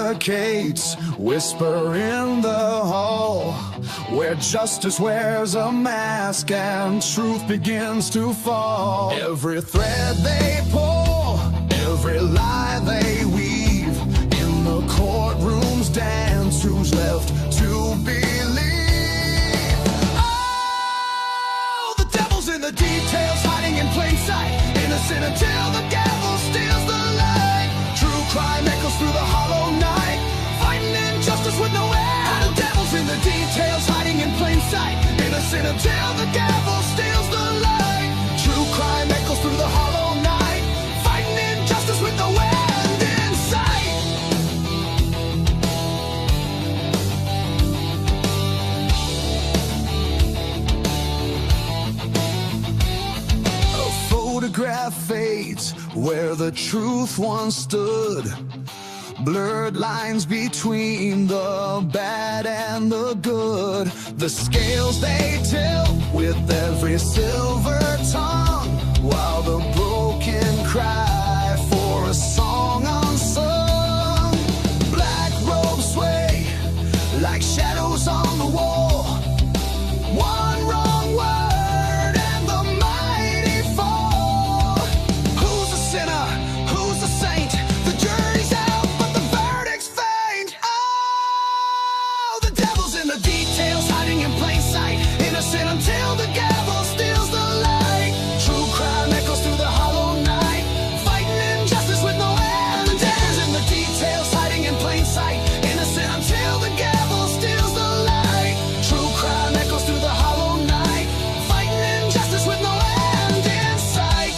advocates whisper in the hall, where justice wears a mask and truth begins to fall. Every thread they pull, every lie they weave, in the courtroom's dance, who's left to believe? Oh, the devil's in the details, hiding in plain sight, innocent until the gavel steals the light. True crime echoes through the hollow night, fighting injustice with no end. The devil's in the details, hiding in plain sight, innocent until the gavel steals the light. True crime echoes through the hollow night, fighting injustice with no end in sight. A photograph fades where the truth once stood, blurred lines between the bad and the good. The scales they tilt with every silver tongue, while the broken cry for a song unsung. Black robes sway like shadows on the wall, one wrong word and the mighty fall. Who's a sinner? Who's a saint? The jury's out, but the verdict's faint. Oh, the devil's in the details, hiding in plain sight, innocent until the gavel steals the light. True crime echoes through the hollow night, fighting injustice with no end. The devil's in the details, hiding in plain sight, innocent until the gavel steals the light. True crime echoes through the hollow night, fighting injustice with no end in sight.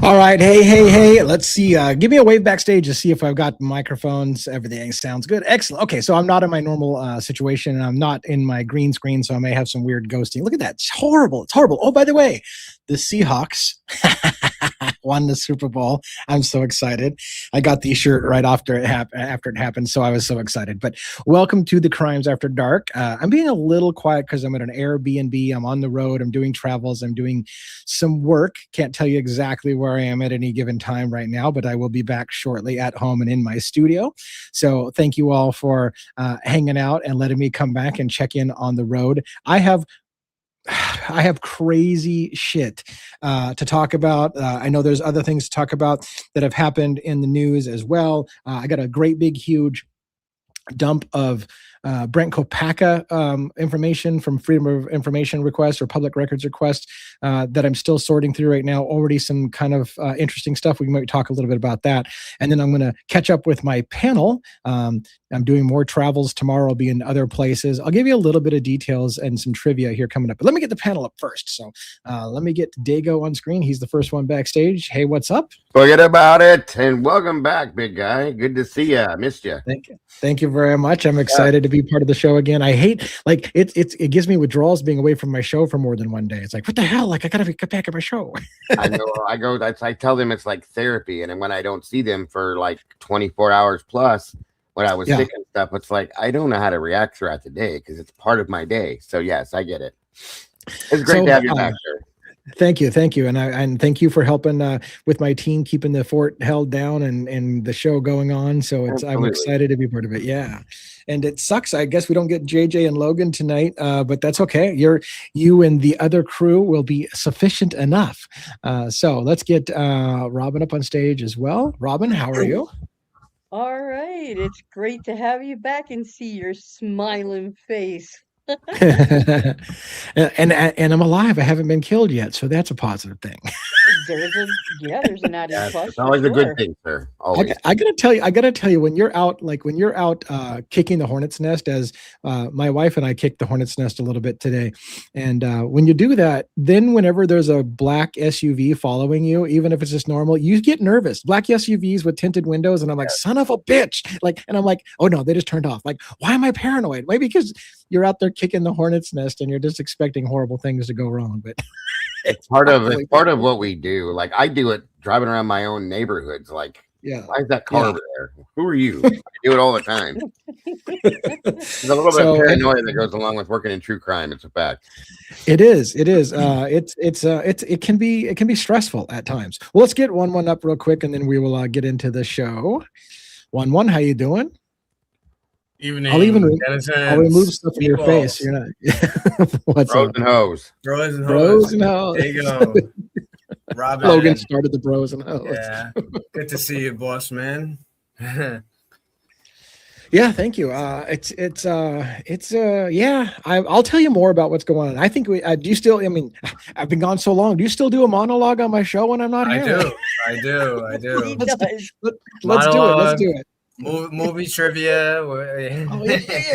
All right. Hey. Let's see. Give me a wave backstage to see if I've got microphones. Everything sounds good. Excellent. Okay. So I'm not in my normal situation, and I'm not in my green screen, so I may have some weird ghosting. Look at that. It's horrible. It's horrible. Oh, by the way, the Seahawks won the Super Bowl. I'm so excited. I got the shirt right after it happened, so I was so excited. But welcome to the Crimes After Dark. I'm being a little quiet because I'm at an Airbnb. I'm on the road. I'm doing travels. I'm doing some work. Can't tell you exactly where I am at any given time right now, but I will be back shortly at home and in my studio. So thank you all for hanging out and letting me come back and check in on the road. I have crazy shit to talk about. I know there's other things to talk about that have happened in the news as well. I got a great big huge dump of Brent Kopacka information from Freedom of Information requests or public records requests that I'm still sorting through right now. Already some kind of interesting stuff. We might talk a little bit about that. And then I'm going to catch up with my panel. I'm doing more travels tomorrow. I'll be in other places. I'll give you a little bit of details and some trivia here coming up. But let me get the panel up first. So let me get Dago on screen. He's the first one backstage. Hey, what's up? Forget about it. And welcome back, big guy. Good to see you. I missed you. Thank you. Thank you very much. I'm excited to be part of the show again. I hate, like, it gives me withdrawals being away from my show for more than one day. It's like, what the hell? Like, I got to get back at my show. I know. I tell them it's like therapy. And then when I don't see them for like 24 hours plus, when I was sick and stuff, it's like, I don't know how to react throughout the day because it's part of my day. So yes, I get it. It's great to have you back, sir. Thank you, and thank you for helping with my team keeping the fort held down and the show going on. So I'm excited to be part of it. Yeah, and it sucks. I guess we don't get JJ and Logan tonight, but that's okay. You and the other crew will be sufficient enough. So let's get Robin up on stage as well. Robin, how are you? All right, it's great to have you back and see your smiling face. and I'm alive. I haven't been killed yet, so that's a positive thing. There's an added Yes, plus it's for always a good sure. thing, sir. I, Always. I gotta tell you, when you're out, kicking the hornet's nest, as my wife and I kicked the hornet's nest a little bit today. And when you do that, then whenever there's a black SUV following you, even if it's just normal, you get nervous. Black SUVs with tinted windows, and I'm like, son of a bitch. And I'm like, oh no, they just turned off. Like, why am I paranoid? Maybe because you're out there kicking the hornet's nest and you're just expecting horrible things to go wrong. But It's part of what we do. Like I do it driving around my own neighborhoods. Like, yeah. why is that car over there? Who are you? I do it all the time. There's a little bit of paranoia that goes along with working in true crime. It's a fact. It is. It is. It can be stressful at times. Well, let's get one up real quick, and then we will get into the show. One, how you doing? Evening. I'll remove stuff from your face. You're not. What's Bros up? and hoes. Bros and Bros hoes. and hoes. There you go. Robin. Logan started the bros and hoes. Yeah. Good to see you, boss man. Yeah, thank you. Yeah. I'll tell you more about what's going on. I think do you still? I mean, I've been gone so long. Do you still do a monologue on my show when I'm not here? I do. He Let's does. do it. Movie trivia. Yeah. We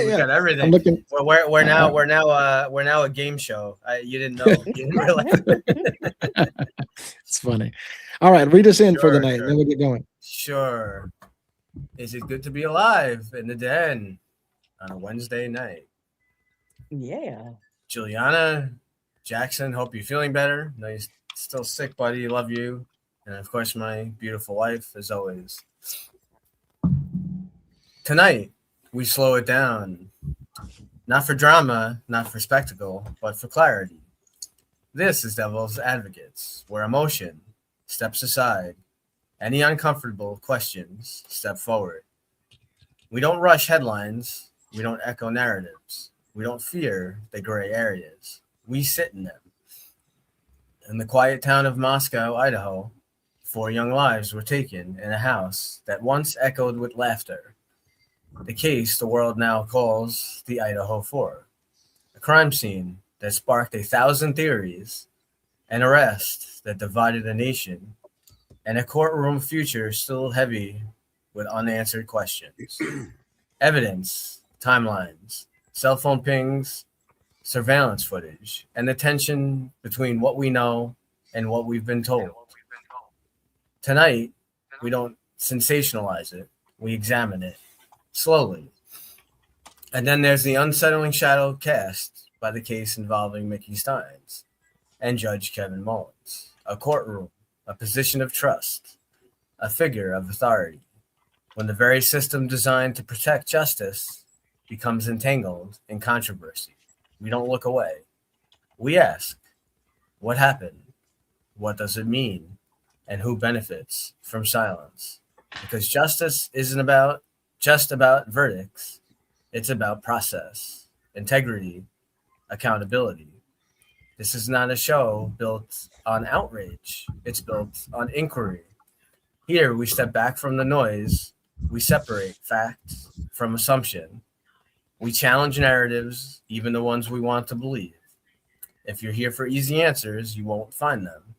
got everything. I'm looking. We're now a game show. You didn't know. You didn't realize. It's funny. All right, read us in for the night, Sure. and then we'll get going. Sure. Is it good to be alive in the den on a Wednesday night? Yeah. Juliana, Jackson, hope you're feeling better. No, you're still sick, buddy. Love you. And of course, my beautiful wife, as always. Tonight, we slow it down. Not for drama, not for spectacle, but for clarity. This is Devil's Advocates, where emotion steps aside. Any uncomfortable questions step forward. We don't rush headlines. We don't echo narratives. We don't fear the gray areas. We sit in them. In the quiet town of Moscow, Idaho, 4 young lives were taken in a house that once echoed with laughter. The case the world now calls the Idaho 4. A crime scene that sparked 1,000 theories, an arrest that divided a nation, and a courtroom future still heavy with unanswered questions. Evidence, timelines, cell phone pings, surveillance footage, and the tension between what we know and what we've been told. Tonight, we don't sensationalize it, we examine it slowly. And then there's the unsettling shadow cast by the case involving Mickey Steins and Judge Kevin Mullins. A courtroom, a position of trust, a figure of authority. When the very system designed to protect justice becomes entangled in controversy, we don't look away. We ask, what happened? What does it mean? And who benefits from silence? Because justice isn't just about verdicts. It's about process, integrity, accountability. This is not a show built on outrage. It's built on inquiry. Here, we step back from the noise. We separate facts from assumption. We challenge narratives, even the ones we want to believe. If you're here for easy answers, you won't find them.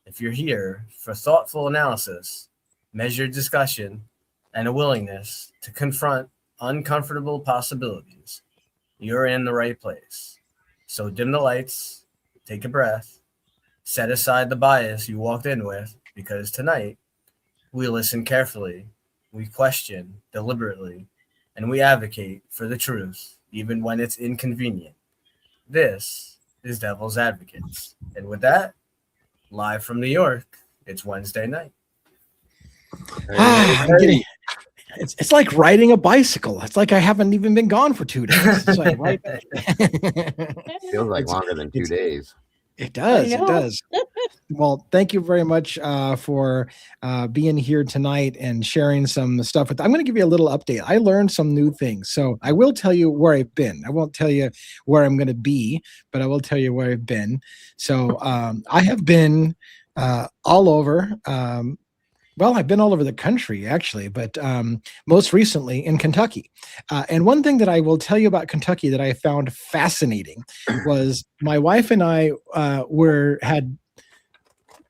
If you're here for thoughtful analysis, measured discussion, and a willingness to confront uncomfortable possibilities, you're in the right place. So dim the lights, take a breath, set aside the bias you walked in with, because tonight we listen carefully, we question deliberately, and we advocate for the truth, even when it's inconvenient. This is Devil's Advocates. And with that, live from New York, it's Wednesday night. It's like riding a bicycle. It's like I haven't even been gone for 2 days. It's like, right? Feels like longer than 2 days. It does. It does. Well, thank you very much for being here tonight and sharing some stuff. I'm going to give you a little update. I learned some new things. So I will tell you where I've been. I won't tell you where I'm going to be, but I will tell you where I've been. So I have been all over. Well, I've been all over the country, actually, but most recently in Kentucky. And one thing that I will tell you about Kentucky that I found fascinating was my wife and I had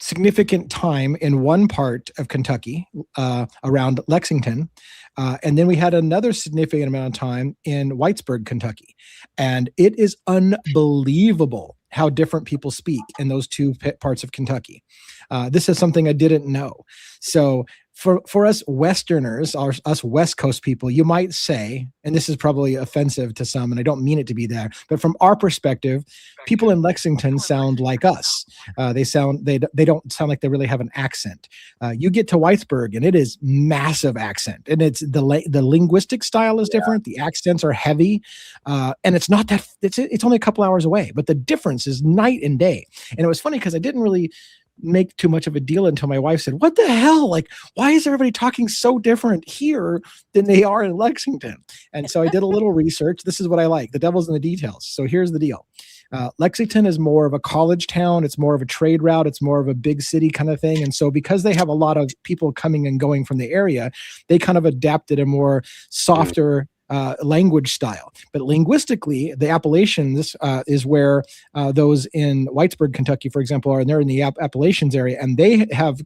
significant time in one part of Kentucky, around Lexington. And then we had another significant amount of time in Whitesburg, Kentucky. And it is unbelievable how different people speak in those two parts of Kentucky. This is something I didn't know. So for us Westerners, us West Coast people, you might say, and this is probably offensive to some, and I don't mean it to be there, but from our perspective, people in Lexington sound like us. They don't sound like they really have an accent. You get to Whitesburg, and it is massive accent, and it's the linguistic style is different. The accents are heavy, and it's not that it's only a couple hours away, but the difference is night and day. And it was funny because I didn't really make too much of a deal until my wife said, "What the hell? Like, why is everybody talking so different here than they are in Lexington?" And so I did a little research. This is what I like. The devil's in the details. So here's the deal. Lexington is more of a college town. It's more of a trade route. It's more of a big city kind of thing. And so because they have a lot of people coming and going from the area, they kind of adapted a more softer language style. But linguistically, the Appalachians is where those in Whitesburg, Kentucky, for example, are, and they're in the Appalachians area, and they have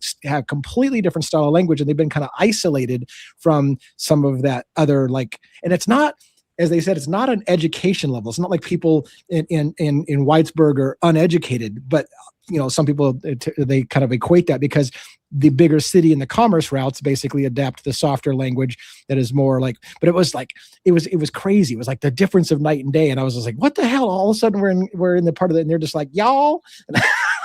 completely different style of language, and they've been kind of isolated from some of that other, like, and it's not, as they said, it's not an education level. It's not like people in Whitesburg are uneducated, but some people, they kind of equate that because the bigger city and the commerce routes basically adapt the softer language that is more like, but it was crazy. It was like the difference of night and day. And I was just like, what the hell? All of a sudden we're in the part of it, and they're just like, y'all,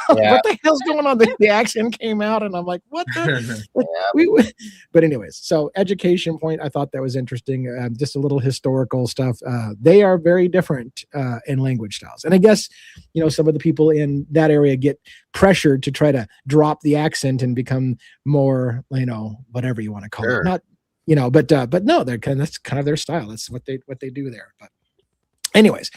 what the hell's going on? The accent came out, and I'm like, what the? But anyways, so education point, I thought that was interesting. Just a little historical stuff. They are very different in language styles. And I guess, some of the people in that area get pressured to try to drop the accent and become more, whatever you want to call it. Not, but no, that's kind of their style. That's what they do there. But anyways,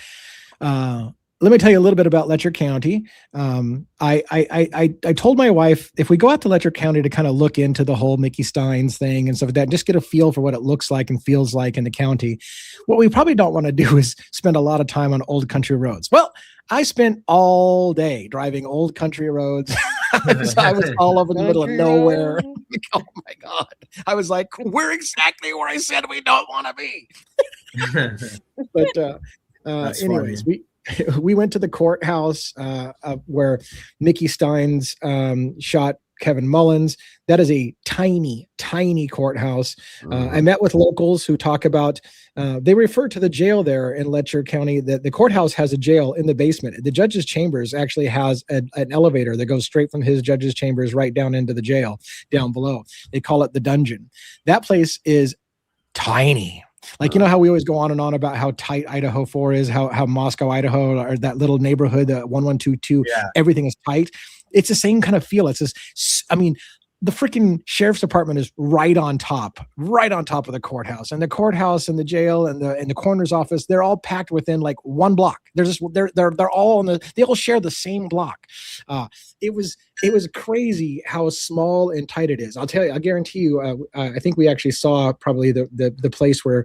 let me tell you a little bit about Letcher County. I told my wife, if we go out to Letcher County to kind of look into the whole Mickey Steins thing and stuff like that, just get a feel for what it looks like and feels like in the county, what we probably don't want to do is spend a lot of time on old country roads. Well, I spent all day driving old country roads. I was all over the middle of nowhere. Oh my God. I was like, we're exactly where I said we don't want to be. But anyways, we went to the courthouse where Mickey Steins shot Kevin Mullins. That is a tiny, tiny courthouse. I met with locals who talk about, they refer to the jail there in Letcher County, that the courthouse has a jail in the basement. The judge's chambers actually has an elevator that goes straight from his judge's chambers right down into the jail down below. They call it the dungeon. That place is tiny. Like, how we always go on and on about how tight Idaho 4 is, how Moscow, Idaho, or that little neighborhood, 1122, everything is tight. It's the same kind of feel. It's just, the freaking sheriff's department is right on top of the courthouse, and the courthouse and the jail and the coroner's office, they're all packed within like one block. They're all they all share the same block. It was crazy how small and tight it is. I'll tell you, I guarantee you, I think we actually saw probably the place where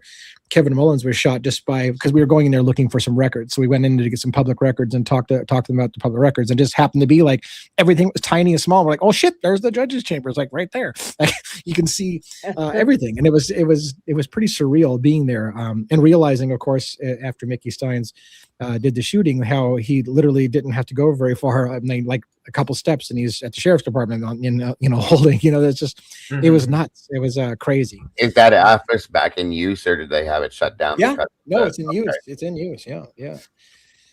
Kevin Mullins was shot because we were going in there looking for some records. So we went in to get some public records and talk to them about the public records, and just happened to be like everything was tiny and small. We're like, oh shit, there's the judge's chamber. It's like right there. Like, you can see everything. And it was pretty surreal being there, and realizing, of course, after Mickey Steins did the shooting, how he literally didn't have to go very far. I mean, like a couple steps, and he's at the sheriff's department holding, it's just, it was nuts. It was crazy. Is that office back in use, or did they have it shut down? Yeah, no, it's in use. It's in use. Yeah.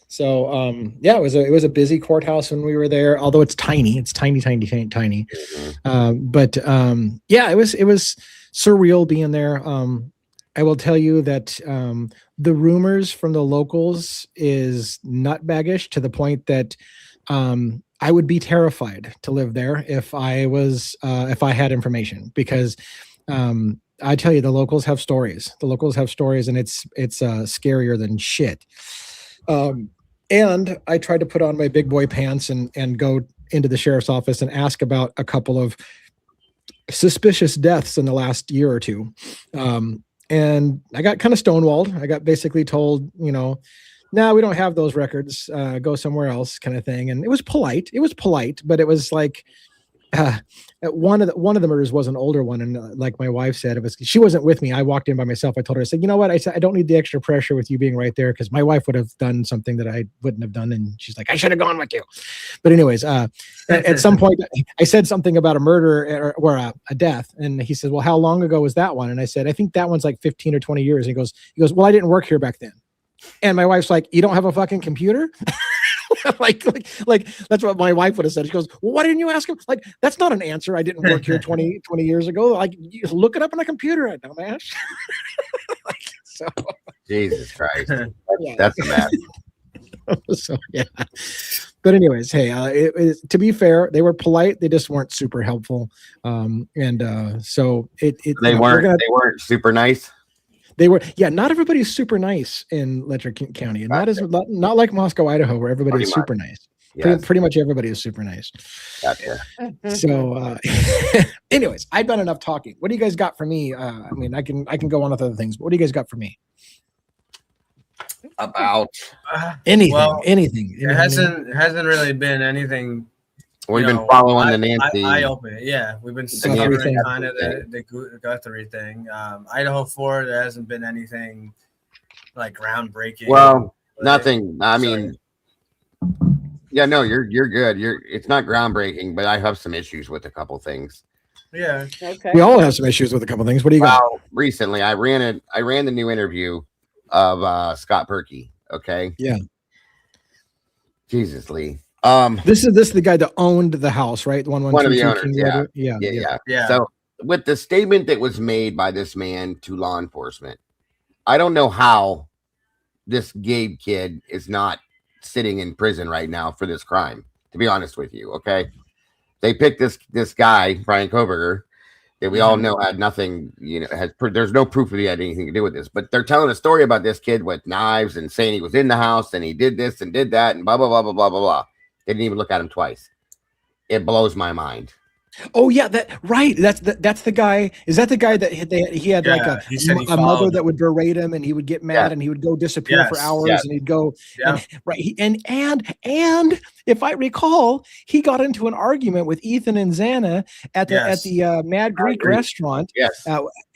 So, it was a busy courthouse when we were there, although it's tiny. It's tiny. But it was surreal being there. I will tell you that the rumors from the locals is nutbaggish, to the point that I would be terrified to live there if I had information, because I tell you, the locals have stories. And it's scarier than shit. And I tried to put on my big boy pants and go into the sheriff's office and ask about a couple of suspicious deaths in the last year or two. And I got kind of stonewalled. I got basically told, no, we don't have those records. Go somewhere else, kind of thing. And it was polite. It was polite, but it was like one of the murders was an older one, and like my wife said, it was she wasn't with me. I walked in by myself. I told her, I said, you know what? I said I don't need the extra pressure with you being right there because my wife would have done something that I wouldn't have done, and she's like, I should have gone with you. But anyways, at some point, I said something about a murder or a death, and he said, well, how long ago was that one? And I said, I think that one's like 15 or 20 years. And he goes, well, I didn't work here back then. And my wife's like, you don't have a fucking computer? like that's what my wife would have said. She goes, well, why didn't you ask him? Like, that's not an answer. I didn't work here 20 years ago. Like, you look it up on a computer, dumbass. Like, so Jesus Christ. Yeah. That's a mess. So yeah. But anyways, hey, to be fair, they were polite. They just weren't super helpful. So They weren't super nice. They were, yeah. Not everybody is super nice in Letcher County, and not like Moscow, Idaho, where everybody is super nice. Yes. Pretty much everybody is super nice. Gotcha. So, anyways, I've done enough talking. What do you guys got for me? I mean, I can go on with other things, but what do you guys got for me? About anything? Well, anything? It hasn't really been anything. We've been following the Nancy. I open it. Yeah, we've been covering kind of the Guthrie thing. Idaho 4, there hasn't been anything like groundbreaking. Well, nothing. I mean, yeah, no, you're good. It's not groundbreaking, but I have some issues with a couple things. Yeah. Okay. We all have some issues with a couple things. What do you got? Well, recently I ran the new interview of Scott Perky. Okay. Yeah. Jesus, Lee. This is the guy that owned the house, right? The one of the owners. Yeah. So with the statement that was made by this man to law enforcement, I don't know how this Gabe kid is not sitting in prison right now for this crime, to be honest with you. Okay. They picked this guy, Brian Koberger, that we all know had nothing, there's no proof that he had anything to do with this, but they're telling a story about this kid with knives and saying he was in the house and he did this and did that and blah, blah, blah, blah, blah, blah, blah. They didn't even look at him twice. It blows my mind. Oh yeah, that's the guy. Is that the guy that he had like a mother that would berate him and he would get mad and he would go disappear for hours and he'd go and if I recall, he got into an argument with Ethan and Xana at the Mad Greek restaurant. Yes,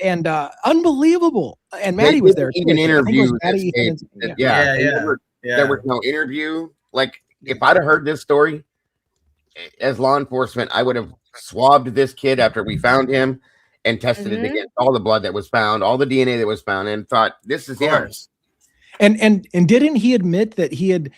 and unbelievable. And Maddie was there. Even interview. There was no interview. Like, if I'd have heard this story as law enforcement, I would have swabbed this kid after we found him and tested it against all the blood that was found, all the DNA that was found, and thought, this is him. And didn't he admit that he had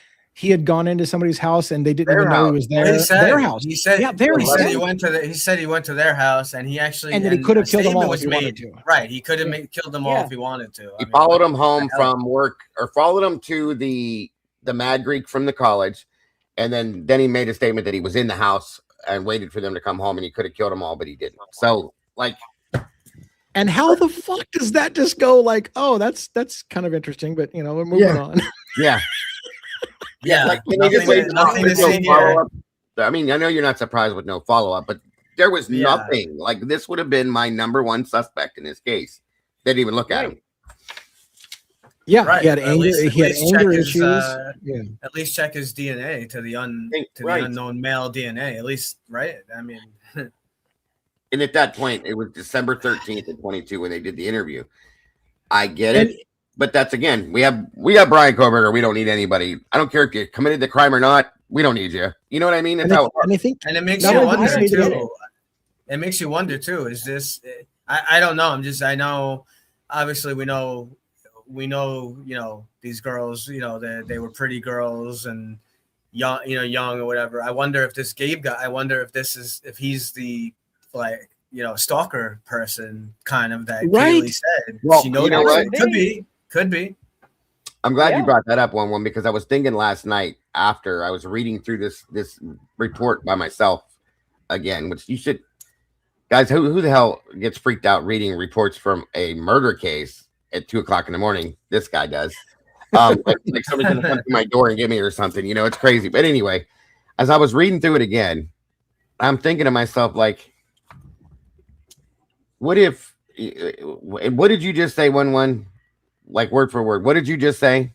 gone into somebody's house and they didn't even know he was there? Their house. He said, he went to their house and he actually, and then he could have killed them all if he wanted to. Right. He could have killed them all if he wanted to. He followed them home from work, or followed them to the Mad Greek from the college. And then he made a statement that he was in the house and waited for them to come home and he could have killed them all, but he didn't. So, like, and how the fuck does that just go like, oh, that's kind of interesting, but we're moving on. Yeah. Yeah. Like, nothing to see here. I mean, I know you're not surprised with no follow-up, but there was nothing. Like, this would have been my number one suspect in this case. They didn't even look at him. Yeah, right. He had anger issues. At least check his DNA to the unknown male DNA. At least, right? I mean, and at that point, it was December 13th of 22 when they did the interview. I get it, but that's again, we have Brian Koberger. We don't need anybody. I don't care if you committed the crime or not. We don't need you. You know what I mean? That's how it works. And it makes you wonder too. It makes you wonder too. Is this? I don't know. I know. Obviously, we know, these girls, they were pretty girls and young or whatever. I wonder if this Gabe guy, if he's the stalker person kind of that Kaylee said. Well, she knows what? Could be. I'm glad you brought that up, one because I was thinking last night after I was reading through this report by myself again, which you should, guys, who the hell gets freaked out reading reports from a murder case at 2:00 in the morning? This guy does. Like somebody's gonna come to my door and get me or something. It's crazy. But anyway, as I was reading through it again, I'm thinking to myself, like, what did you just say? One, like word for word. What did you just say?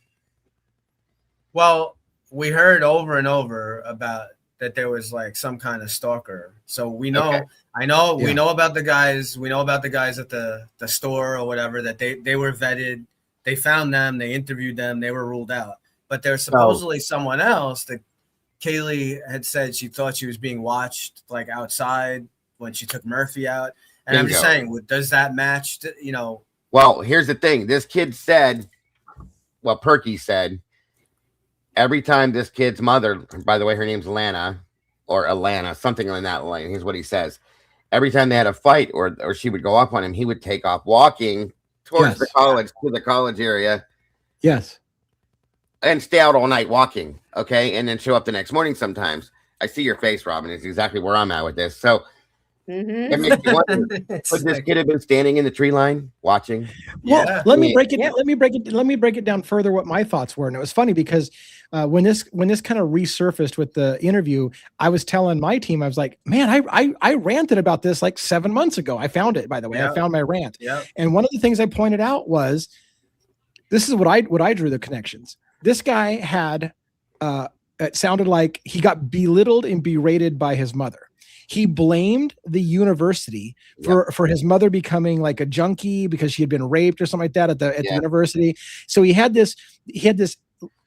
Well, we heard over and over about that there was like some kind of stalker. So we know, Okay. we know about the guys. We know about the guys at the store or whatever, that they were vetted. They found them. They interviewed them. They were ruled out. But there's supposedly someone else that Kaylee had said she thought she was being watched like outside when she took Murphy out. And I'm just saying, does that match? You know. Well, here's the thing. This kid said, well, Perky said, every time this kid's mother, by the way, her name's Lana or Alana, something in that line. Here's what he says. Every time they had a fight or she would go up on him, he would take off walking towards the college, to the college area. Yes. And stay out all night walking. Okay. And then show up the next morning sometimes. I see your face, Robin. It's exactly where I'm at with this. So it makes you wonder, would this kid have been standing in the tree line watching? Well, let me break it down further what my thoughts were. And it was funny because when this kind of resurfaced with the interview, I was telling my team, I was like, man, I ranted about this like 7 months ago. I found it, by the way. I found my rant. And one of the things I pointed out was, this is what I drew the connections. This guy had it sounded like he got belittled and berated by his mother. He blamed the university for his mother becoming like a junkie because she had been raped or something like that at the university. So he had this,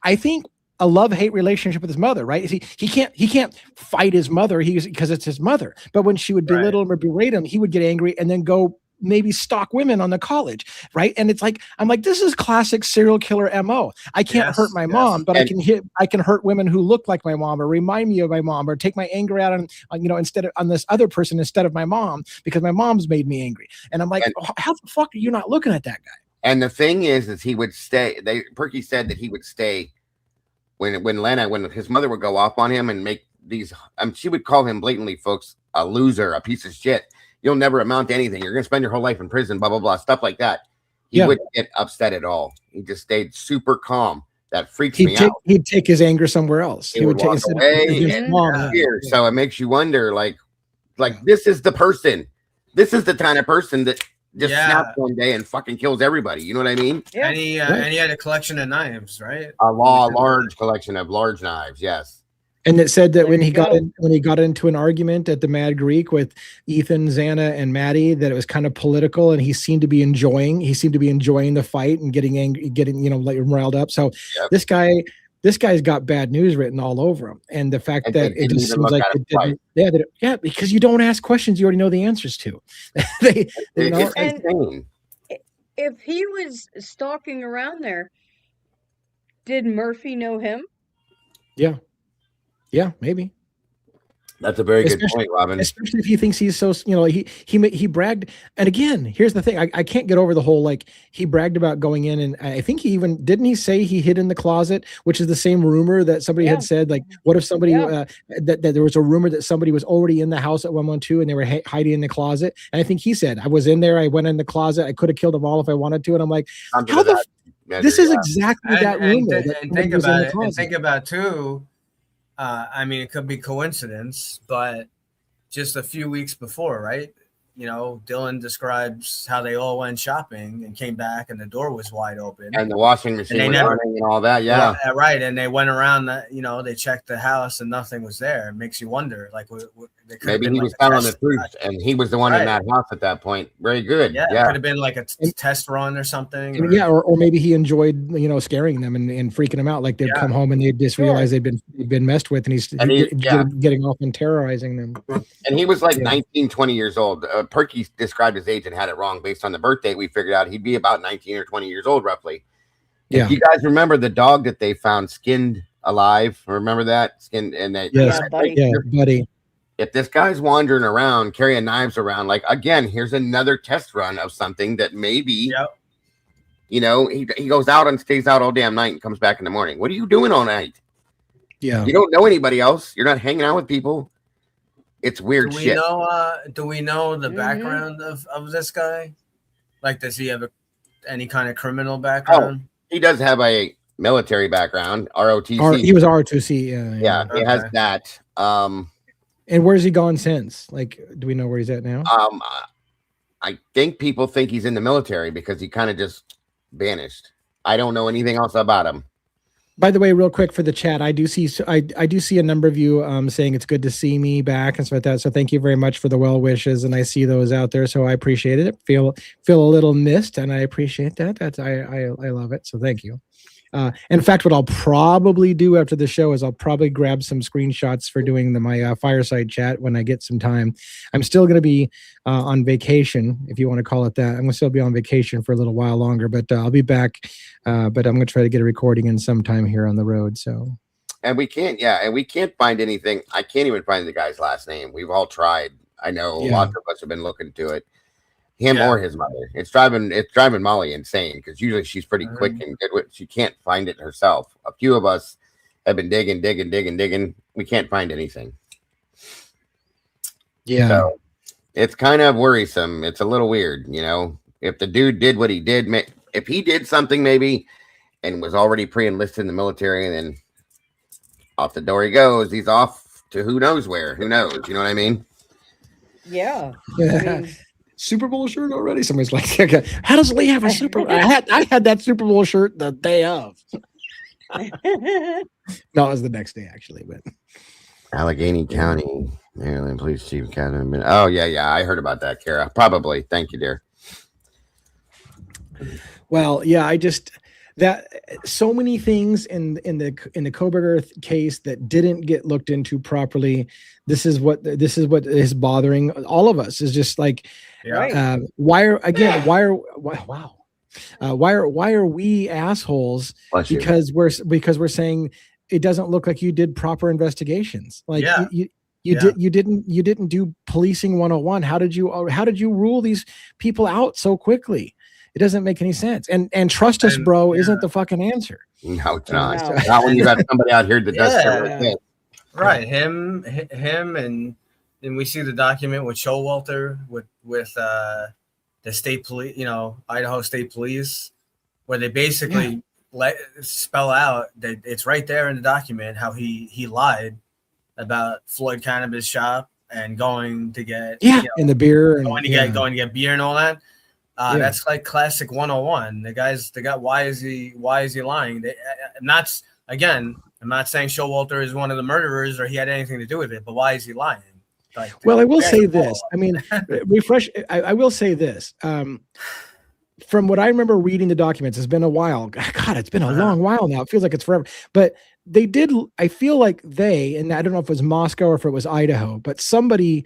I think, a love-hate relationship with his mother, right? He can't fight his mother because it's his mother. But when she would belittle him or berate him, he would get angry and then go maybe stalk women on the college, right? And it's like, I'm like, this is classic serial killer MO. I can't hurt my mom, but I can hurt women who look like my mom or remind me of my mom or take my anger out on instead of on this other person instead of my mom because my mom's made me angry. And I'm like, how the fuck are you not looking at that guy? And the thing is he would stay. Perky said that he would stay when his mother would go off on him and make these. She would call him blatantly, folks, a loser, a piece of shit. You'll never amount to anything. You're going to spend your whole life in prison, blah, blah, blah, stuff like that. He wouldn't get upset at all. He just stayed super calm. That freaks me out. He'd take his anger somewhere else. He would walk away. So it makes you wonder, like this is the person. This is the kind of person that just snaps one day and fucking kills everybody. You know what I mean? Yeah. And he had a collection of knives, right? A large collection of large knives. Yes. And it said that when he got into an argument at the Mad Greek with Ethan, Xana, and Maddie, that it was kind of political, and he seemed to be enjoying the fight and getting angry, like riled up. So this guy's got bad news written all over him, and the fact that it just seems like it didn't, because you don't ask questions you already know the answers to. If he was stalking around there, did Murphy know him? Yeah, maybe. That's a very good point, Robin. Especially if he thinks he's so, he bragged. And again, here's the thing. I can't get over the whole, like, he bragged about going in, and I think didn't he say he hid in the closet, which is the same rumor that somebody had said, like, what if somebody, that there was a rumor that somebody was already in the house at 112 and they were hiding in the closet. And I think he said, I was in there. I went in the closet. I could have killed them all if I wanted to. And I'm like, this is exactly that rumor. And think about it. And think about too. I mean, it could be coincidence, but just a few weeks before, right? Dylan describes how they all went shopping and came back and the door was wide open. And the washing machine was running and all that, right. And they went around, they checked the house and nothing was there. It makes you wonder, like, maybe he was telling the truth and he was the one in that house at that point. Very good. Yeah. It could have been like a test run or something. Or maybe he enjoyed, scaring them and freaking them out. Like they'd come home and they'd just realize they'd been messed with, and he's getting off and terrorizing them. And he was like 19, 20 years old. Perky described his age and had it wrong based on the birth date. We figured out he'd be about 19 or 20 years old, roughly. Yeah. If you guys remember the dog that they found skinned alive, remember that? Skinned, and that, Buddy. If this guy's wandering around, carrying knives around, like, again, here's another test run of something that maybe, he goes out and stays out all damn night and comes back in the morning. What are you doing all night? Yeah. You don't know anybody else. You're not hanging out with people. It's weird shit. Do we know the background of this guy? Like, does he have any kind of criminal background? He does have a military background, ROTC. He was ROTC. Yeah, he has that. And where's he gone since? Like, do we know where he's at now? I think people think he's in the military because he kind of just vanished. I don't know anything else about him. By the way, real quick for the chat, I do see a number of you saying it's good to see me back and stuff like that. So thank you very much for the well wishes, and I see those out there, so I appreciate it. Feel a little missed, and I appreciate that. I love it. So thank you. In fact, what I'll probably do after the show is I'll probably grab some screenshots for doing my fireside chat when I get some time. I'm still going to be on vacation, if you want to call it that. I'm going to still be on vacation for a little while longer, but I'll be back. But I'm going to try to get a recording in sometime here on the road. So, and we can't find anything. I can't even find the guy's last name. We've all tried. I know lots of us have been looking to it. Him or his mother. It's driving Molly insane because usually she's pretty quick and good with. She can't find it herself. A few of us have been digging. We can't find anything. Yeah. So it's kind of worrisome. It's a little weird, you know. If the dude did what he did, if he did something maybe and was already pre-enlisted in the military, and then off the door he goes, he's off to who knows where. Who knows? You know what I mean? Yeah. I mean, Super Bowl shirt already? Somebody's like, how does Lee have a Super Bowl? I had that Super Bowl shirt the day of. No, it was the next day, actually. But Allegheny County, Maryland Police Chief Captain. Oh, yeah. I heard about that, Kara. Probably. Thank you, dear. Well, yeah, that so many things in the Koberger case that didn't get looked into properly. This is what is bothering all of us. Is just like, why are we assholes? Because we're saying it doesn't look like you did proper investigations. Like you didn't do policing 101. How did you rule these people out so quickly? It doesn't make any sense. And trust us, bro, isn't the fucking answer. No, it's not. Not when you got somebody out here that does stuff like this. Right. Him, and we see the document with Showalter with the state police, Idaho State Police, where they basically spell out that it's right there in the document how he lied about Floyd Cannabis shop and going to get in the beer and going to get beer and all that. That's like classic 101. The guy. Why is he lying? I'm not saying Showalter is one of the murderers or he had anything to do with it, but why is he lying? Like, well, I will say this. I mean, I will say this. From what I remember reading the documents, it's been a while. God, it's been a long while now. It feels like it's forever. But I feel like and I don't know if it was Moscow or if it was Idaho, but somebody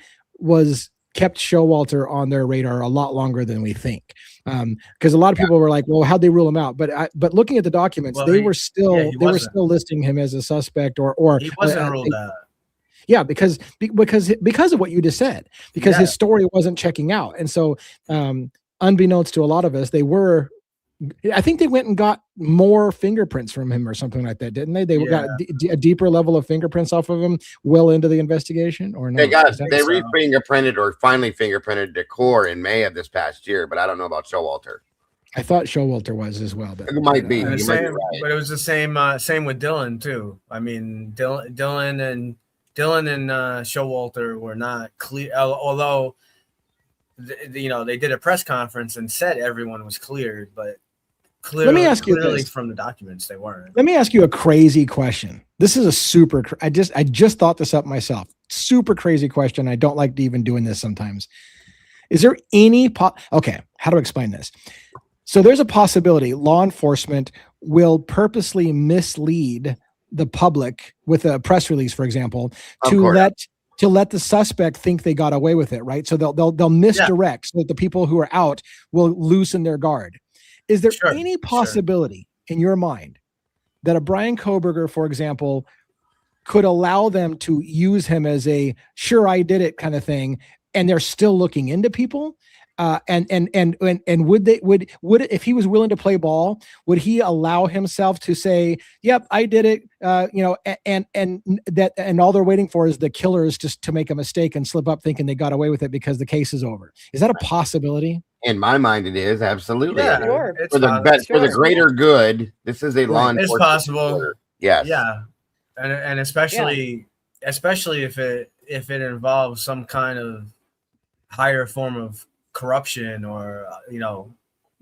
kept Showalter on their radar a lot longer than we think. Because a lot of people were like, well, how'd they rule him out? But looking at the documents, they were still listing him as a suspect or he wasn't ruled out. Yeah, because of what you just said, because his story wasn't checking out. And so unbeknownst to a lot of us, I think they went and got more fingerprints from him or something like that, didn't they? They got a deeper level of fingerprints off of him well into the investigation, or no? They re-fingerprinted or finally fingerprinted Decor in May of this past year, but I don't know about Showalter. I thought Showalter was as well, but it might be. But it was the same with Dylan too. I mean, Dylan and Showalter were not clear, although they did a press conference and said everyone was cleared, but let me ask you this. From the documents they weren't. Let me ask you a crazy question. This is a super. I just thought this up myself. Super crazy question. I don't like even doing this sometimes. Is there any okay? How to explain this? So there's a possibility law enforcement will purposely mislead the public with a press release, for example, to let the suspect think they got away with it, right? So they'll misdirect so that the people who are out will loosen their guard. Is there any possibility in your mind that a Brian Koberger, for example, could allow them to use him as a sure I did it kind of thing, and they're still looking into people? And would if he was willing to play ball, would he allow himself to say, "Yep, I did it," and all they're waiting for is the killers just to make a mistake and slip up thinking they got away with it because the case is over? Is that a possibility? In my mind, it is absolutely. Yeah, sure. For the greater good. This is a law enforcement. It's possible. Order. Yes. Yeah, and especially if it involves some kind of higher form of corruption or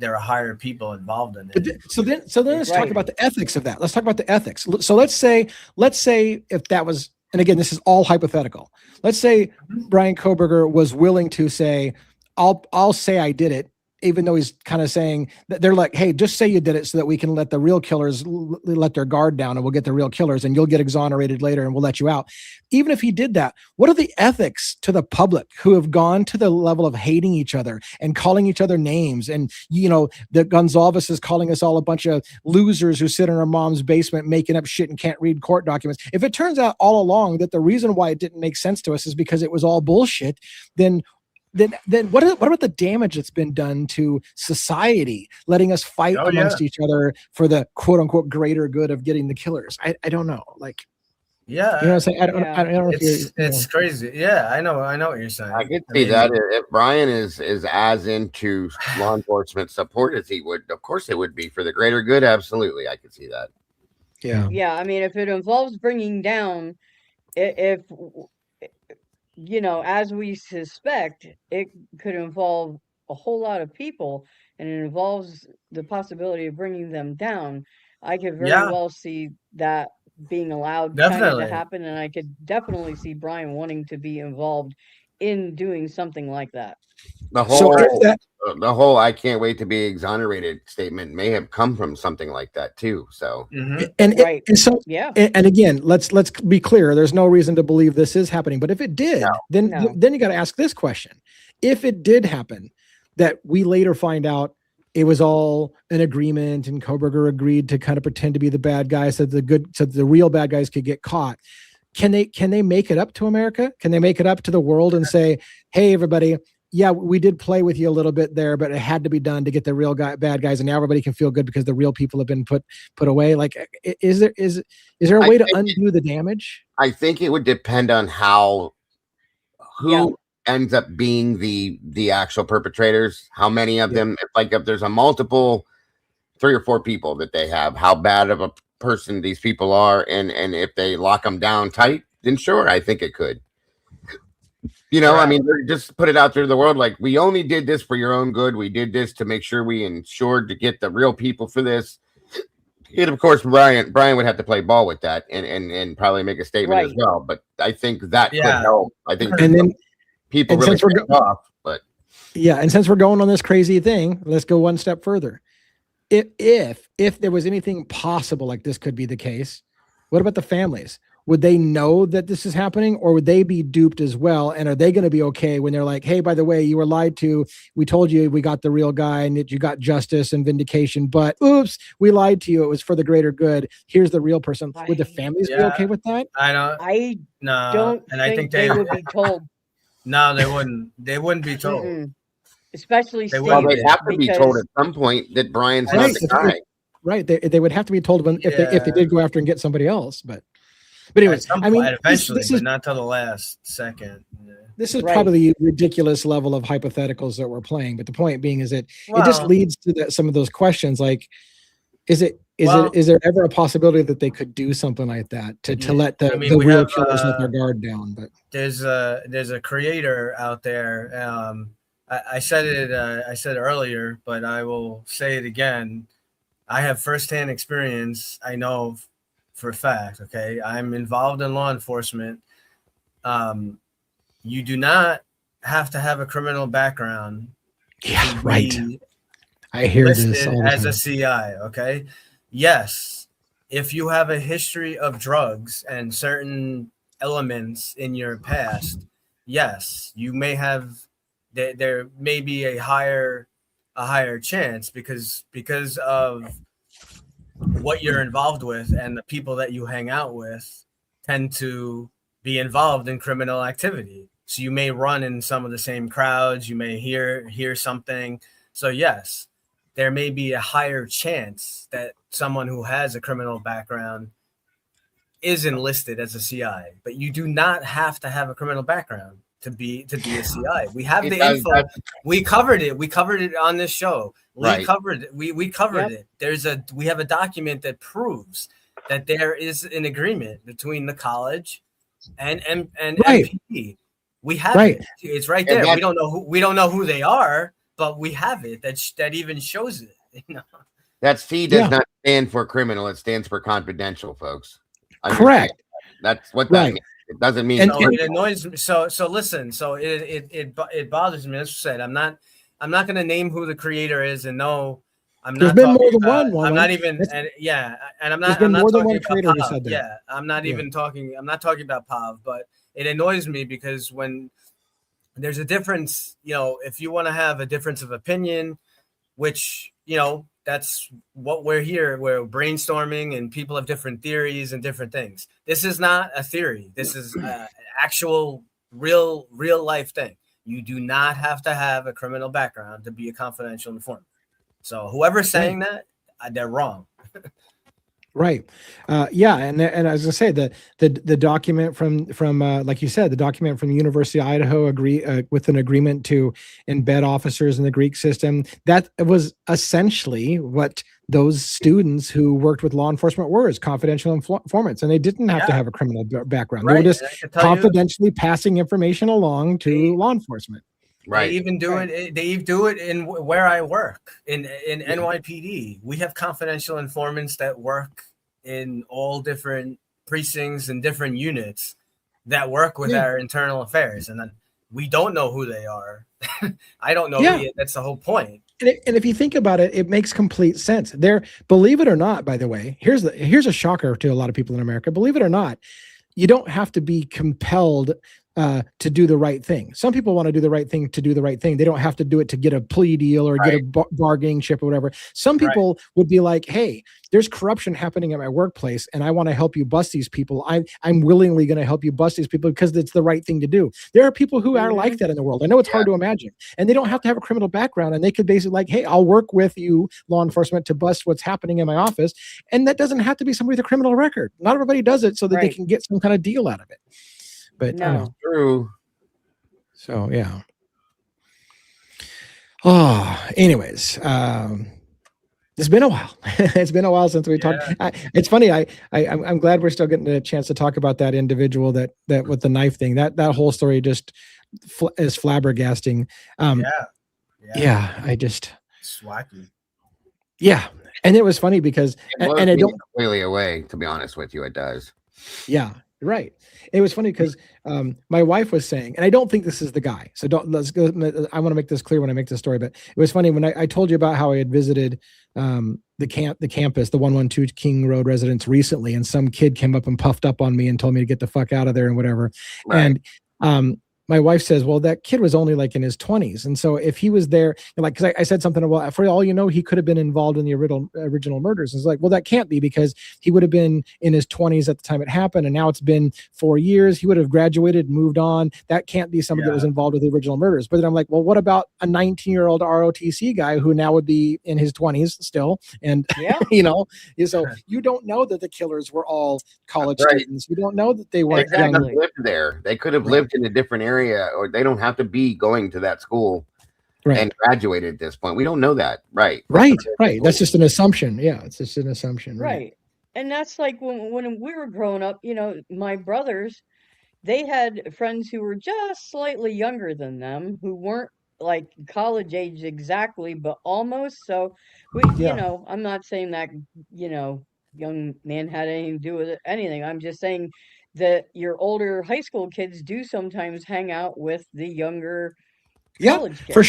there are higher people involved in But it. so then let's talk Right. about the ethics of that. Let's talk about the ethics. So let's say if that was, and again, this is all hypothetical. Let's say Brian Koberger was willing to say, I'll say I did it, even though he's kind of saying that they're like, hey, just say you did it so that we can let the real killers let their guard down and we'll get the real killers and you'll get exonerated later and we'll let you out. Even if he did that, what are the ethics to the public who have gone to the level of hating each other and calling each other names? And, you know, the Gonzalez is calling us all a bunch of losers who sit in our mom's basement making up shit and can't read court documents. If it turns out all along that the reason why it didn't make sense to us is because it was all bullshit, then what about the damage that's been done to society, letting us fight amongst each other for the quote unquote greater good of getting the killers? I don't know. Like, Yeah, you know what I'm saying? I don't know if it's crazy. Yeah, I know what you're saying. I could see that if Brian is as into law enforcement support as he would, of course it would be for the greater good. Absolutely, I could see that. Yeah, I mean, if it involves bringing down, if you know, as we suspect, it could involve a whole lot of people, and it involves the possibility of bringing them down. I could very well see that being allowed kind of to happen, and I could definitely see Brian wanting to be involved in doing something like that. The whole "I can't wait to be exonerated" statement may have come from something like that too. So, and again, let's be clear. There's no reason to believe this is happening, but if it did, then you got to ask this question: if it did happen, that we later find out it was all an agreement, and Koberger agreed to kind of pretend to be the bad guys, so the real bad guys could get caught. Can they make it up to America? Can they make it up to the world and say, "Hey, everybody, yeah, we did play with you a little bit there, but it had to be done to get the real bad guys, and now everybody can feel good because the real people have been put away"? Like, is there a way to undo the damage? I think it would depend on who ends up being the actual perpetrators. How many of them? If there's a multiple 3 or 4 people that they have, how bad of a person these people are, and if they lock them down tight, then sure, I think it could. You know, I mean, just put it out there to the world. Like, we only did this for your own good. We did this to make sure we ensured to get the real people for this. And of course, Brian would have to play ball with that and probably make a statement as well. But I think that could help. I think people really get off. But and since we're going on this crazy thing, let's go one step further. If there was anything possible like this could be the case, what about the families? Would they know that this is happening, or would they be duped as well? And are they going to be okay when they're like, hey, by the way, you were lied to. We told you we got the real guy and that you got justice and vindication, but oops, we lied to you. It was for the greater good. Here's the real person. Would the families be okay with that? I don't think they would be told. No, they wouldn't. They wouldn't be told. Especially Steve. Well, they'd have to be told at some point that Brian's not the guy. Right. They would have to be told if they did go after and get somebody else. But anyways, I mean, eventually, but not till the last second. This is probably the ridiculous level of hypotheticals that we're playing. But the point being is that it just leads to some of those questions. Like, is there ever a possibility that they could do something like that to let the real killers let their guard down? But there's a creator out there. I said it earlier, but I will say it again. I have firsthand experience. I know for a fact. Okay, I'm involved in law enforcement. You do not have to have a criminal background. Yeah, right. I hear this all the as time. a CI. Okay, yes, if you have a history of drugs and certain elements in your past, yes, you may have. There may be a higher chance because of what you're involved with, and the people that you hang out with tend to be involved in criminal activity. So you may run in some of the same crowds. You may hear something. So yes, there may be a higher chance that someone who has a criminal background is enlisted as a CI, but you do not have to have a criminal background to be a CI. We have the info. We covered it. We covered it on this show. We covered it. We covered it. We have a document that proves that there is an agreement between the college and MPD. We have it. It's right there. We don't know who they are, but we have it that even shows it. You know? That C does not stand for criminal. It stands for confidential, folks. Correct. That's what that means. It doesn't mean. It annoys me. So listen. So it bothers me. As I said, I'm not going to name who the creator is, and no, I'm not. There's been more than one. I'm not even. And I'm not. There's been I'm not more than talking one about creator Pav. who said that. Yeah, I'm not even talking. I'm not talking about Pav, but it annoys me because when there's a difference, you know, if you want to have a difference of opinion, which, you know, that's what we're here. We're brainstorming and people have different theories and different things. This is not a theory. This is an actual real life thing. You do not have to have a criminal background to be a confidential informant. So whoever's saying that, they're wrong. Right. And as I say, the document from like you said, the document from the University of Idaho with an agreement to embed officers in the Greek system. That was essentially what those students who worked with law enforcement were, as confidential informants, and they didn't have to have a criminal background. Right. They were just confidentially passing information along to law enforcement. Right. They even do it. They do it in where I work in NYPD. We have confidential informants that work in all different precincts and different units that work with our internal affairs, and then we don't know who they are. I don't know. That's the whole point. And if you think about it, it makes complete sense. Believe it or not, by the way, here's a shocker to a lot of people in America. Believe it or not, you don't have to be compelled to do the right thing. Some people want to do the right thing to do the right thing. They don't have to do it to get a plea deal or get a bargaining chip or whatever. Some people would be like, hey, there's corruption happening at my workplace and I want to help you bust these people. I'm willingly going to help you bust these people because it's the right thing to do. There are people who are like that in the world. I know it's hard to imagine, and they don't have to have a criminal background, and they could basically like, hey, I'll work with you, law enforcement, to bust what's happening in my office. And that doesn't have to be somebody with a criminal record. Not everybody does it so that they can get some kind of deal out of it. But true. So yeah. Oh, anyways, it's been a while. It's been a while since we talked. It's funny. I'm glad we're still getting a chance to talk about that individual that with the knife thing. That whole story just is flabbergasting. I just swacky. Yeah, and it was funny because and I don't completely away. To be honest with you, it does. Yeah. Right. It was funny because my wife was saying, and I don't think this is the guy. So let's go. I want to make this clear when I make this story, but it was funny when I told you about how I had visited the campus, the 112 King Road residence recently, and some kid came up and puffed up on me and told me to get the fuck out of there and whatever. Right. And my wife says, well, that kid was only like in his 20s. And so if he was there, like, because I said something, well, for all you know, he could have been involved in the original murders. It's like, well, that can't be, because he would have been in his 20s at the time it happened. And now it's been 4 years. He would have graduated, moved on. That can't be somebody that was involved with the original murders. But then I'm like, well, what about a 19-year-old ROTC guy who now would be in his 20s still? And, you know, so you don't know that the killers were all college students. You don't know that they weren't young. Lived there. They could have lived in a different area, or they don't have to be going to that school and graduated at this point. We don't know that. Right. That's just an assumption. Yeah, it's just an assumption. Right. And that's like when we were growing up, you know, my brothers, they had friends who were just slightly younger than them, who weren't like college age exactly, but almost. So you know, I'm not saying that, you know, young man had anything to do with anything. I'm just saying that your older high school kids do sometimes hang out with the younger college kids. For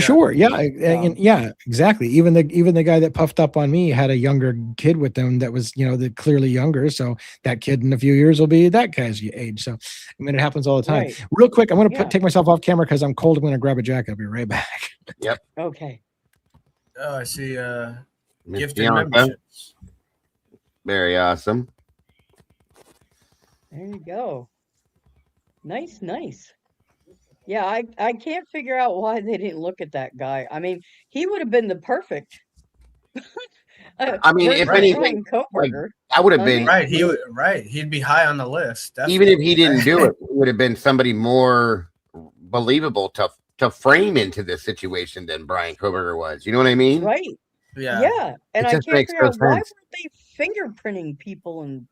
sure. Yeah, exactly. Even the guy that puffed up on me had a younger kid with them that was, you know, the clearly younger. So that kid in a few years will be that guy's age. So I mean, it happens all the time. Right. Real quick, I'm going to take myself off camera because I'm cold. I'm going to grab a jacket. I'll be right back. Yep. Okay. Oh, I see. Gifted memberships. Very awesome. There you go. Nice. Yeah, I can't figure out why they didn't look at that guy. I mean, he would have been the perfect. I mean, if anything, like, I would have been He'd be high on the list. Definitely. Even if he didn't do it, it would have been somebody more believable to frame into this situation than Brian Koberger was. You know what I mean? Right. Yeah. And I can't figure out why weren't they fingerprinting people and.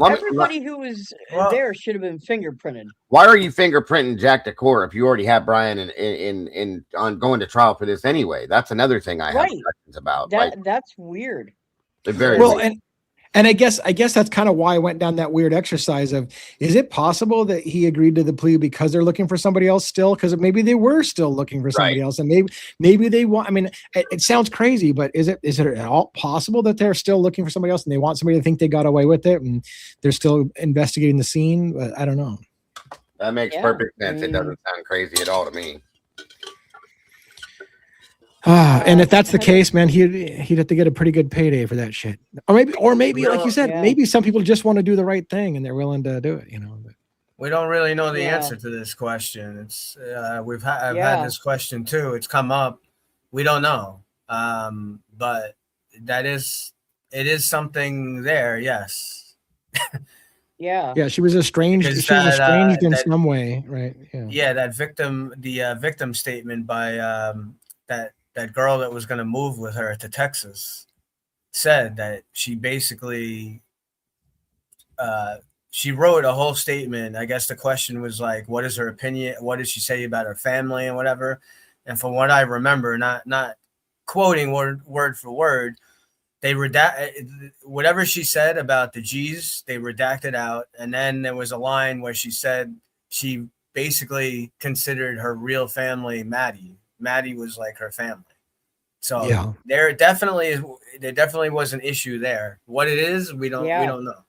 Everybody who was Well- there should have been fingerprinted. Why are you fingerprinting Jack Decor if you already have Brian in on going to trial for this anyway? That's another thing I have Right. questions about. Like, That's weird. they're very Well, weird. and I guess that's kind of why I went down that weird exercise of, is it possible that he agreed to the plea because they're looking for somebody else still? Because maybe they were still looking for somebody else, and maybe they want. I mean, it sounds crazy, but is it at all possible that they're still looking for somebody else and they want somebody to think they got away with it and they're still investigating the scene? But I don't know. That makes perfect sense. It doesn't sound crazy at all to me. And if that's the case, man, he'd have to get a pretty good payday for that shit. Or maybe, like you said, maybe some people just want to do the right thing and they're willing to do it. You know. We don't really know the answer to this question. It's I've had this question too. It's come up. We don't know. But it is something there. Yes. Yeah. She was estranged. She was estranged in some way, right? Yeah. That victim statement by that girl that was going to move with her to Texas said that she basically she wrote a whole statement. I guess the question was like, what is her opinion? What did she say about her family and whatever? And from what I remember, not quoting word for word, they whatever she said about the G's, they redacted out. And then there was a line where she said she basically considered her real family Maddie. Maddie was like her family. So there definitely was an issue there. What it is, we don't know.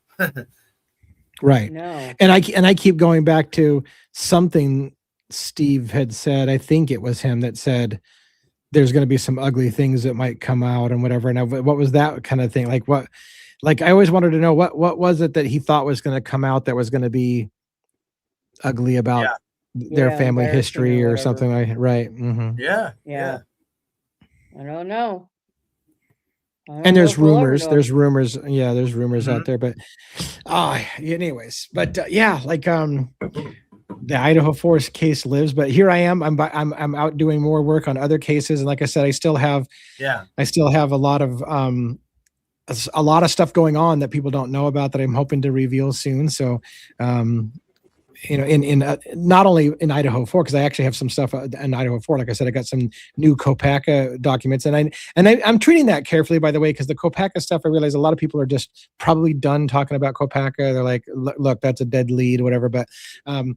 Right. No. And I keep going back to something Steve had said. I think it was him that said there's going to be some ugly things that might come out and whatever. And what was that kind of thing? Like I always wanted to know what was it that he thought was going to come out that was going to be ugly about their family history or something like right. Mm-hmm. Yeah. I don't know. And there's rumors. There's rumors out there, but anyways, but the Idaho Forest case lives, but here I am. I'm out doing more work on other cases, and like I said, I still have a lot of stuff going on that people don't know about that I'm hoping to reveal soon. So in not only in Idaho 4, because I actually have some stuff in Idaho 4. Like I said, I got some new COPACA documents, and I'm treating that carefully, by the way, because the COPACA stuff, I realize a lot of people are just probably done talking about COPACA. They're like, look, that's a dead lead, whatever. But I'm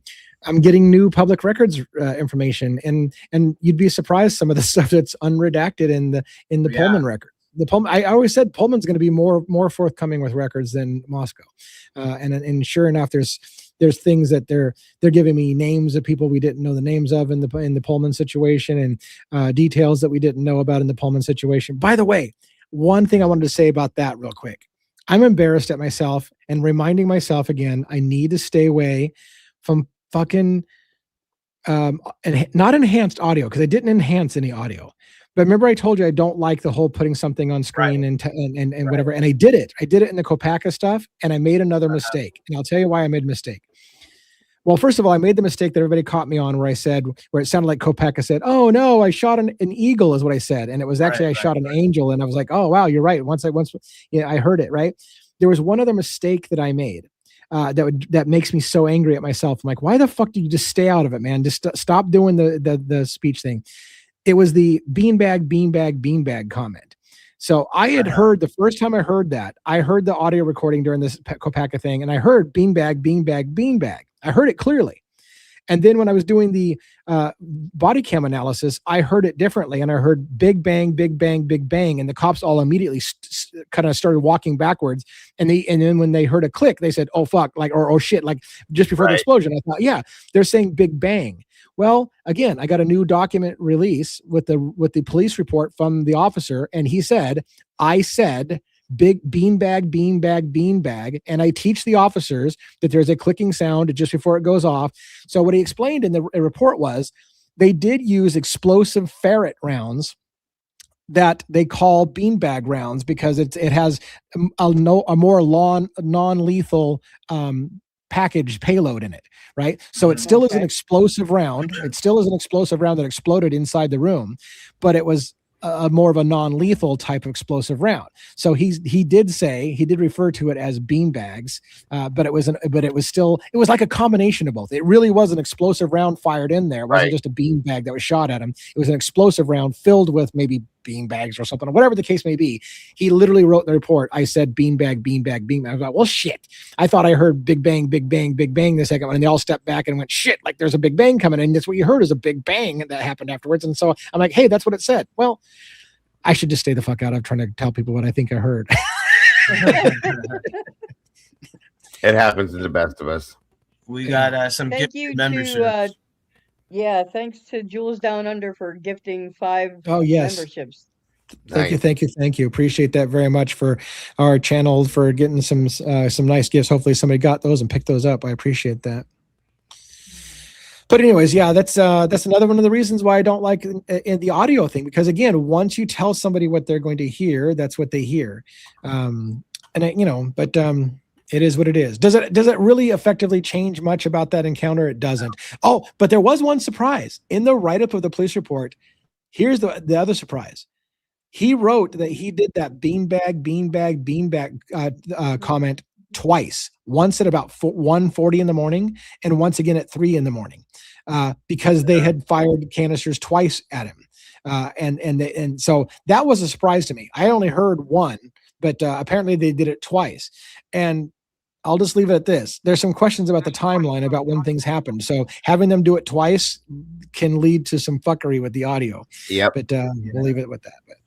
getting new public records information, and you'd be surprised some of the stuff that's unredacted in the Pullman record. I always said Pullman's going to be more forthcoming with records than Moscow, and sure enough, there's things that they're giving me names of people we didn't know the names of in the Pullman situation, and details that we didn't know about in the Pullman situation. By the way, one thing I wanted to say about that real quick. I'm embarrassed at myself and reminding myself again, I need to stay away from fucking not enhanced audio, because I didn't enhance any audio. But remember, I told you I don't like the whole putting something on screen and whatever. And I did it. I did it in the COPACA stuff, and I made another mistake. And I'll tell you why I made a mistake. Well, first of all, I made the mistake that everybody caught me on, where it sounded like COPACA said, "Oh no, I shot an eagle," is what I said, and it was actually I shot an angel. And I was like, "Oh wow, you're right." Once I heard it right. There was one other mistake that I made. That makes me so angry at myself. I'm like, why the fuck did you just stay out of it, man? Just stop doing the speech thing. It was the beanbag comment. So I had heard, the first time I heard that, I heard the audio recording during this COPACA thing, and I heard beanbag. I heard it clearly. And then when I was doing the body cam analysis, I heard it differently, and I heard big bang, and the cops all immediately kind of started walking backwards. And then when they heard a click, they said, "Oh fuck!" Like or "Oh shit!" Like just before the explosion. I thought, yeah, they're saying big bang. Well, again, I got a new document release with the police report from the officer, and he said, "I said big beanbag, and I teach the officers that there's a clicking sound just before it goes off." So what he explained in the report was they did use explosive ferret rounds that they call beanbag rounds because it has a more non-lethal package payload in it, right? So it still is an explosive round. It still is an explosive round that exploded inside the room, but it was more of a non-lethal type of explosive round. So he did refer to it as bean bags, but it was like a combination of both. It really was an explosive round fired in there. It wasn't just a bean bag that was shot at him. It was an explosive round filled with maybe bean bags or something, or whatever the case may be. He literally wrote in the report, I said bean bag, bean bag, bean bag. I was like, well, shit. I thought I heard big bang, big bang, big bang the second one. And they all stepped back and went, shit, like there's a big bang coming in. That's what you heard, is a big bang that happened afterwards. And so I'm like, hey, that's what it said. Well, I should just stay the fuck out of trying to tell people what I think I heard. It happens to the best of us. We got some Thank gift you memberships. yeah, thanks to Jules Down Under for gifting 5 yes. memberships. Thank you. Appreciate that very much for our channel, for getting some nice gifts. Hopefully somebody got those and picked those up. I appreciate that. But anyways, yeah, that's another one of the reasons why I don't like in the audio thing, because again, once you tell somebody what they're going to hear, that's what they hear. It is what it is. Does it really effectively change much about that encounter? It doesn't. Oh, but there was one surprise in the write-up of the police report. Here's the other surprise. He wrote that he did that beanbag comment twice. Once at about 1:40 in the morning, and once again at 3 in the morning, because they had fired canisters twice at him, and so that was a surprise to me. I only heard one, but apparently they did it twice. And I'll just leave it at this. There's some questions about the timeline about when things happened. So having them do it twice can lead to some fuckery with the audio. Yep. But we'll leave it with that. But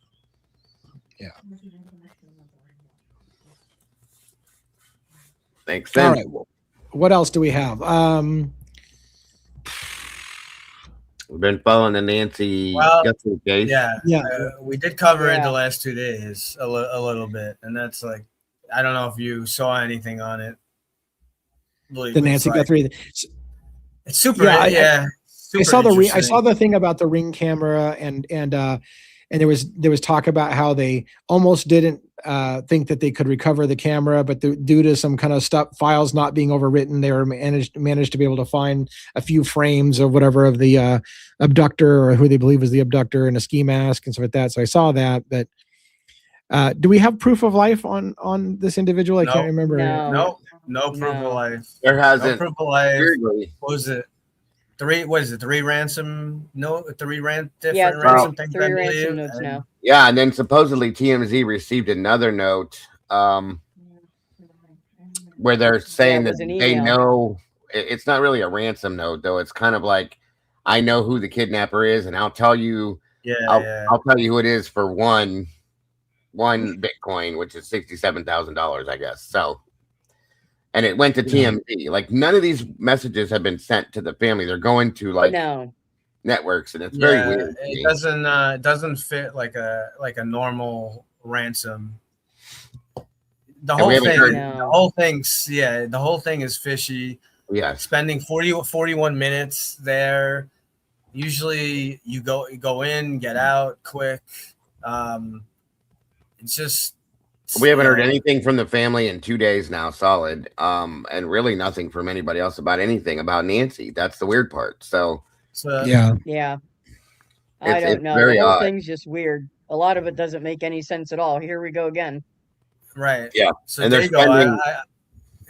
yeah. Makes sense. All right. Well, what else do we have? We've been following the Nancy Guthrie case. Yeah. We did cover it the last 2 days a little bit, and that's like, I don't know if you saw anything on it. The Nancy Guthrie. It's super. Yeah, super I saw the thing about the Ring camera, and there was talk about how they almost didn't think that they could recover the camera, but due to some kind of files not being overwritten, they were managed to be able to find a few frames or whatever of the abductor, or who they believe is the abductor, and a ski mask and stuff like that. So I saw that, but do we have proof of life on this individual? I can't remember. No proof of life. There hasn't. No proof of life. Weirdly. What was it? 3 ransom? No, 3 ransom things. 3 ransom notes now. Yeah, and then supposedly TMZ received another note where they're saying that they know it's not really a ransom note, though. It's kind of like, I know who the kidnapper is, and I'll tell you. I'll tell you who it is for one Bitcoin, which is $67,000, I guess. So, and it went to TMZ. Like, none of these messages have been sent to the family. They're going to networks, and it's very weird. It doesn't fit like a normal ransom. The whole thing is fishy. Yeah, spending 41 minutes there. Usually you go in, get out quick. It's just, we haven't heard anything from the family in 2 days now, solid. And really nothing from anybody else about anything about Nancy. That's the weird part. So yeah. I don't know. The whole thing's just weird. A lot of it doesn't make any sense at all. Here we go again. Right. Yeah. So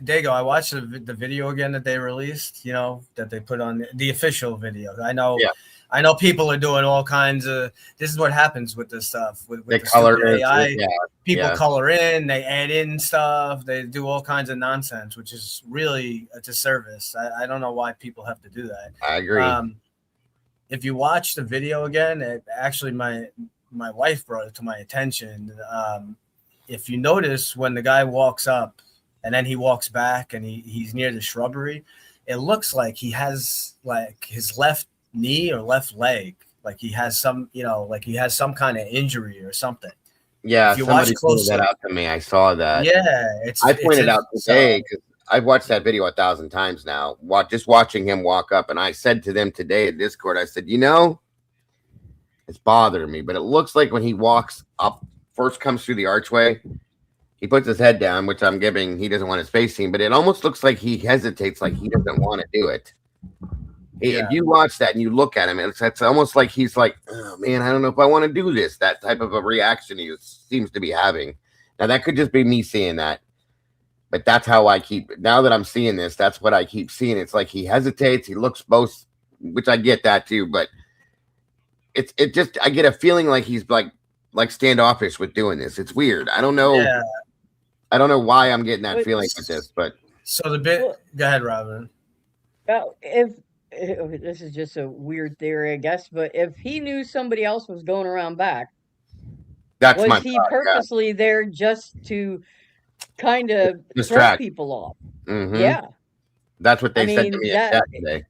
Dago, I watched the video again that they released, that they put on the official video. I know people are doing all kinds of, this is what happens with this stuff. With the color AI, people color in, they add in stuff, they do all kinds of nonsense, which is really a disservice. I don't know why people have to do that. I agree. If you watch the video again, actually my wife brought it to my attention. If you notice, when the guy walks up and then he walks back and he's near the shrubbery, it looks like he has like his left knee or left leg, like he has some kind of injury or something. Yeah, if you somebody pointed that out to me. I saw that. Yeah, I pointed out today because I've watched that video 1,000 times now. Just watching him walk up, and I said to them today at Discord, I said, it's bothering me, but it looks like when he walks up, first comes through the archway, he puts his head down, which I'm giving. He doesn't want his face seen, but it almost looks like he hesitates, like he doesn't want to do it. If you watch that and you look at him, it's almost like he's like, oh man, I don't know if I want to do this. That type of a reaction he seems to be having. Now that could just be me seeing that, but that's how I keep. Now that I'm seeing this, that's what I keep seeing. It's like he hesitates. He looks both, which I get that too, but it just I get a feeling like he's like standoffish with doing this. It's weird. I don't know. Yeah. I don't know why I'm getting that feeling with this, but so the bit. Go ahead, Robin. If this is just a weird theory, I guess, but if he knew somebody else was going around back, was he purposely there just to kind of throw people off? Yeah, that's what they said to me today.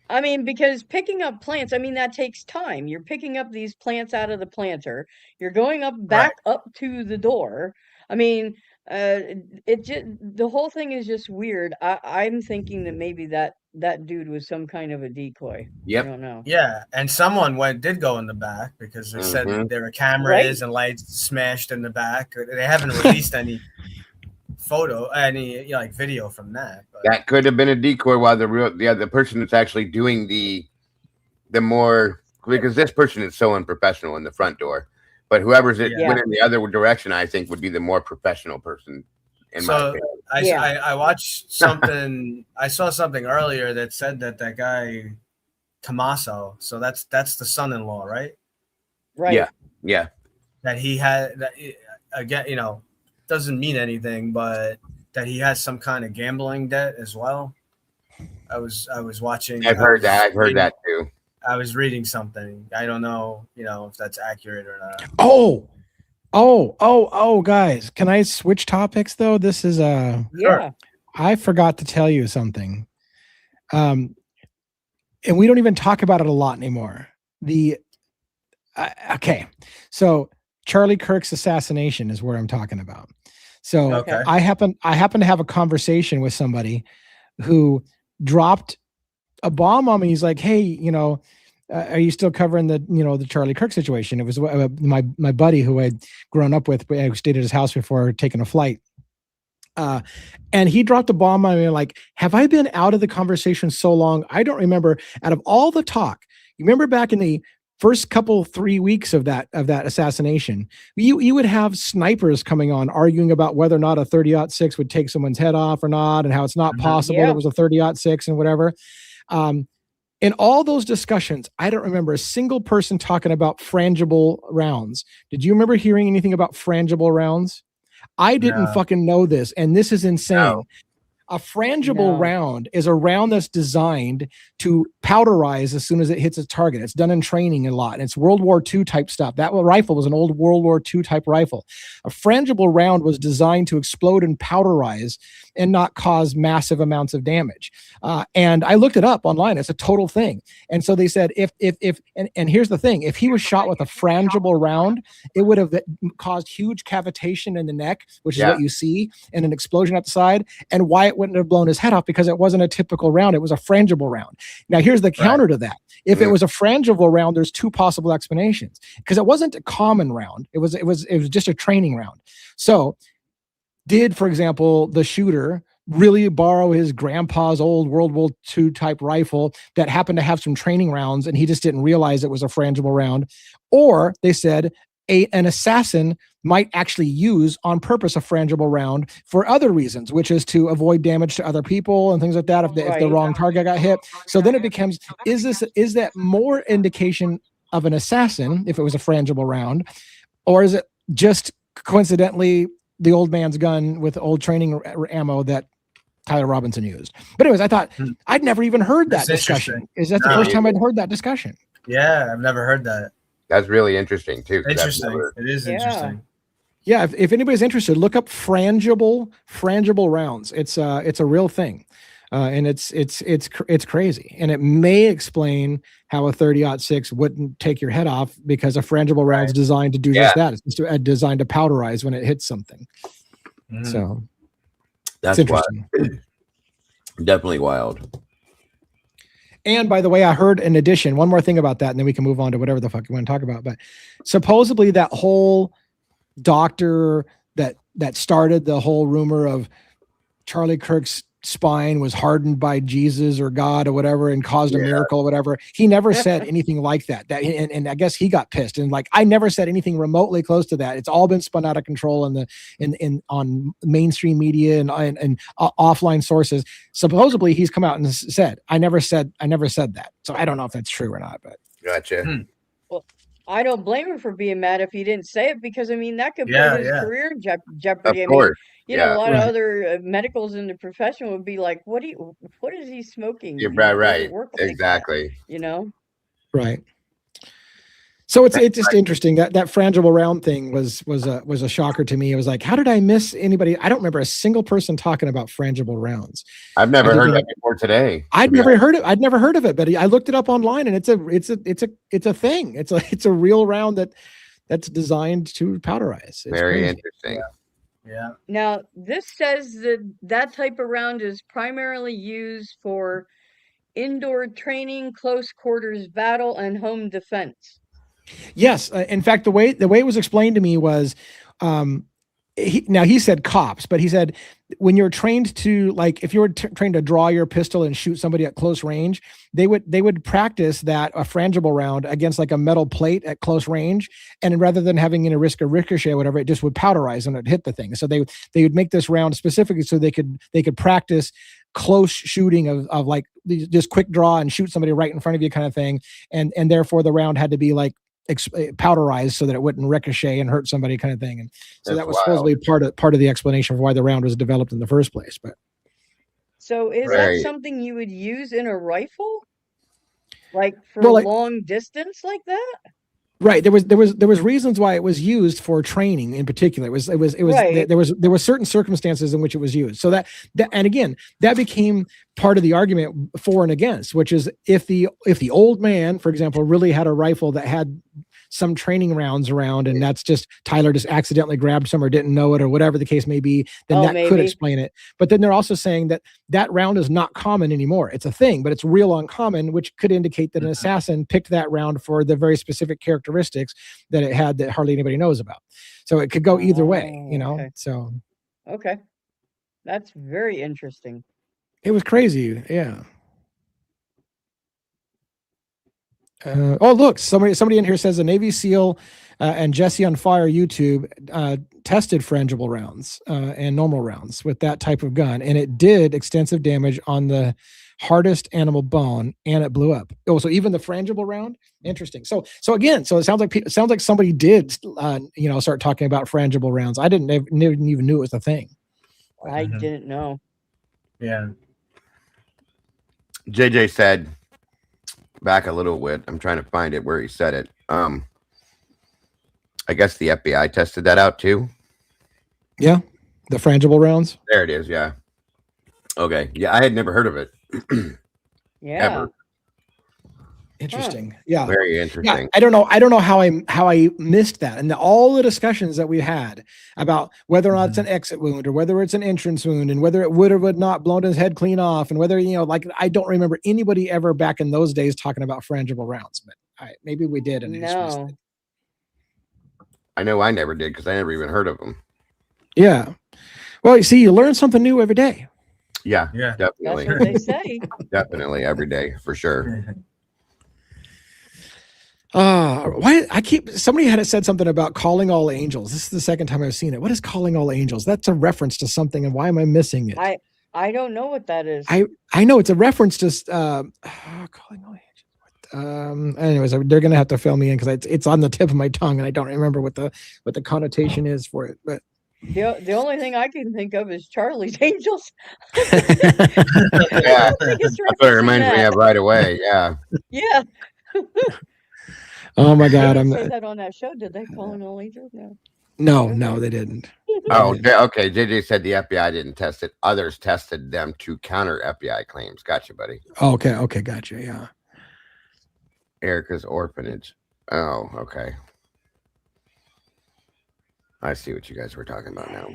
I mean, because picking up plants, I mean, that takes time. You're picking up these plants out of the planter. You're going back up to the door. I mean, the whole thing is just weird. I'm thinking that maybe that dude was some kind of a decoy. Yep. I don't know. Yeah, and someone did go in the back because they said that there were cameras and lights smashed in the back. They haven't released any video from that. But. That could have been a decoy while the person that's actually doing the more, because this person is so unprofessional in the front door, but whoever's went in the other direction, I think would be the more professional person. I watched something. I saw something earlier that said that guy Tommaso. So that's the son-in-law, right? Right. Yeah. That he had that again. Doesn't mean anything, but that he has some kind of gambling debt as well. I was watching. I've heard that too. I was reading something. I don't know, if that's accurate or not. Oh, guys, can I switch topics though? This is I forgot to tell you something. And we don't even talk about it a lot anymore. Okay. So Charlie Kirk's assassination is where I'm talking about. So I happen to have a conversation with somebody who dropped a bomb on me. He's like, hey, are you still covering the Charlie Kirk situation? It was my buddy who I'd grown up with, who stayed at his house before taking a flight. And he dropped a bomb on me like, have I been out of the conversation so long? I don't remember. Out of all the talk, you remember back in the first 3 weeks of that assassination, you would have snipers coming on arguing about whether or not a 30-06 would take someone's head off or not, and how it's not possible it was a 30-06 and whatever. In all those discussions, I don't remember a single person talking about frangible rounds. Did you remember hearing anything about frangible rounds? I didn't fucking know this, and this is insane. No. A frangible round is a round that's designed to powderize as soon as it hits its target. It's done in training a lot. And it's World War II type stuff. That rifle was an old World War II type rifle. A frangible round was designed to explode and powderize and not cause massive amounts of damage. And I looked it up online. It's a total thing. And so they said, if here's the thing, if he was shot with a frangible round, it would have caused huge cavitation in the neck, which is what you see, and an explosion at the side. And why it wouldn't have blown his head off, because it wasn't a typical round. It was a frangible round. Now, here's the counter to that. If it was a frangible round, there's two possible explanations, because it wasn't a common round. It was just a training round. So did, for example, the shooter really borrow his grandpa's old World War II type rifle that happened to have some training rounds, and he just didn't realize it was a frangible round? Or they said an assassin might actually use on purpose a frangible round for other reasons, which is to avoid damage to other people and things like that if the wrong target got hit. So then it becomes, is that more indication of an assassin if it was a frangible round, or is it just coincidentally the old man's gun with old training ammo that Tyler Robinson used? But anyways, I thought I'd never even heard that discussion. Is that the first time I'd heard that discussion? Yeah, I've never heard that. That's really interesting too. Interesting. It is interesting. Yeah, if anybody's interested, look up frangible rounds. It's a real thing, and it's crazy, and it may explain how a 30-06 wouldn't take your head off, because a frangible round's designed to do just that. It's just designed to powderize when it hits something. So that's interesting. Wild. Definitely wild. And by the way, I heard, in addition, one more thing about that, and then we can move on to whatever the fuck you want to talk about. But supposedly that whole doctor that started the whole rumor of Charlie Kirk's spine was hardened by Jesus or God or whatever and caused a miracle or whatever. He never said anything like that. And I guess he got pissed and like, I never said anything remotely close to that. It's all been spun out of control on mainstream media and offline sources. Supposedly he's come out and said, I never said that. So I don't know if that's true or not, but Gotcha. Well, I don't blame him for being mad if he didn't say it, because I mean that could put his career in jeopardy. Of course. You know, a lot of other medicals in the profession would be like, what is he smoking? You're You know, it right. doesn't work like that, Exactly. you know? right. So it's just interesting that frangible round thing was a shocker to me. It was like, how did I miss anybody? I don't remember a single person talking about frangible rounds. I've never heard that before today. I'd never heard of it, but I looked it up online, and it's a thing. It's a real round that's designed to powderize. It's very crazy. interesting. Yeah. Now, this says that type of round is primarily used for indoor training, close quarters battle, and home defense. Yes, in fact, the way it was explained to me was, he said cops, but he said when you're trained to, like, if you were trained to draw your pistol and shoot somebody at close range, they would practice that a frangible round against like a metal plate at close range, and rather than having a risk of ricochet or whatever, it just would powderize and it hit the thing. So they would make this round specifically so they could practice close shooting of like just quick draw and shoot somebody right in front of you kind of thing, and therefore the round had to be like powderized so that it wouldn't ricochet and hurt somebody kind of thing. And so that was supposedly part of the explanation for why the round was developed in the first place. But so is that something you would use in a rifle, like for long distance like that? Right. There was reasons why it was used for training in particular. It was right. There were certain circumstances in which it was used. So that and again, that became part of the argument for and against, which is if the old man, for example, really had a rifle that had some training rounds around, and that's just Tyler just accidentally grabbed some or didn't know it or whatever the case may be, then could explain it. But then they're also saying that round is not common anymore. It's a thing, but it's real uncommon, which could indicate that an assassin picked that round for the very specific characteristics that it had that hardly anybody knows about. So it could go either way, you know. Okay. So okay, that's very interesting. It was crazy, yeah. Look, somebody in here says a Navy SEAL and Jesse on Fire YouTube tested frangible rounds and normal rounds with that type of gun, and it did extensive damage on the hardest animal bone, and it blew up. Oh, so even the frangible round, interesting. So it sounds like somebody did start talking about frangible rounds. I never even knew it was a thing. I didn't know. Yeah. JJ said, back a little bit, I'm trying to find it where he said it. I guess the FBI tested that out too. Yeah, the frangible rounds. There it is. Yeah. Okay. Yeah, I had never heard of it. Yeah. Ever. Interesting. Yeah. Very interesting. Yeah, I don't know how I missed that. And all the discussions that we had about whether or not it's an exit wound or whether it's an entrance wound and whether it would or would not blown his head clean off, and whether, I don't remember anybody ever back in those days talking about frangible rounds, but maybe we did. And no. I know I never did, because I never even heard of them. Yeah. Well, you see, you learn something new every day. Yeah, definitely. That's what they say. Definitely every day, for sure. Somebody had said something about calling all angels. This is the second time I've seen it. What is calling all angels? That's a reference to something, and why am I missing it? I don't know what that is. I know it's a reference to calling all angels. Anyways, they're gonna have to fill me in because it's on the tip of my tongue, and I don't remember what the connotation is for it. But the only thing I can think of is Charlie's Angels. Yeah, that's what it reminds me of right away. Yeah. Yeah. Oh my God! I'm say that on that show. Did they call in all angels? No, they didn't. Oh, okay. JJ said the FBI didn't test it. Others tested them to counter FBI claims. Gotcha, buddy. Okay, gotcha. Yeah. Erica's orphanage. Oh, okay. I see what you guys were talking about now.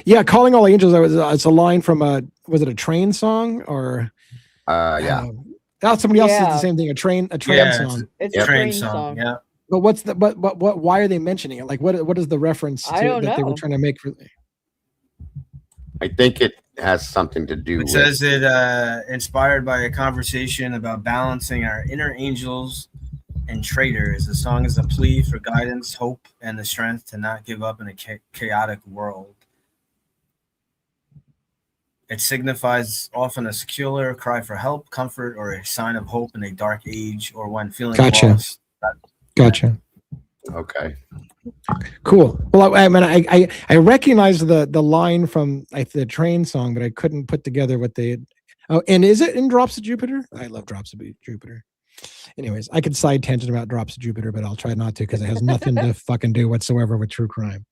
Yeah, calling all angels. It's a line from was it a train song or? Yeah. Somebody else said the same thing. A train song. It's a train song. Yeah. But why are they mentioning it? Like what is the reference to that they were trying to make for? I think has something to do It with. says it inspired by a conversation about balancing our inner angels and traitors. The song is a plea for guidance, hope, and the strength to not give up in a chaotic world. It signifies often a secular cry for help, comfort, or a sign of hope in a dark age or when feeling lost. Gotcha. Okay. Cool. Well, I mean, I recognize the line from the train song, but I couldn't put together what they. Oh, and is it in Drops of Jupiter? I love Drops of Jupiter. Anyways, I could side tangent about Drops of Jupiter, but I'll try not to because it has nothing to fucking do whatsoever with true crime.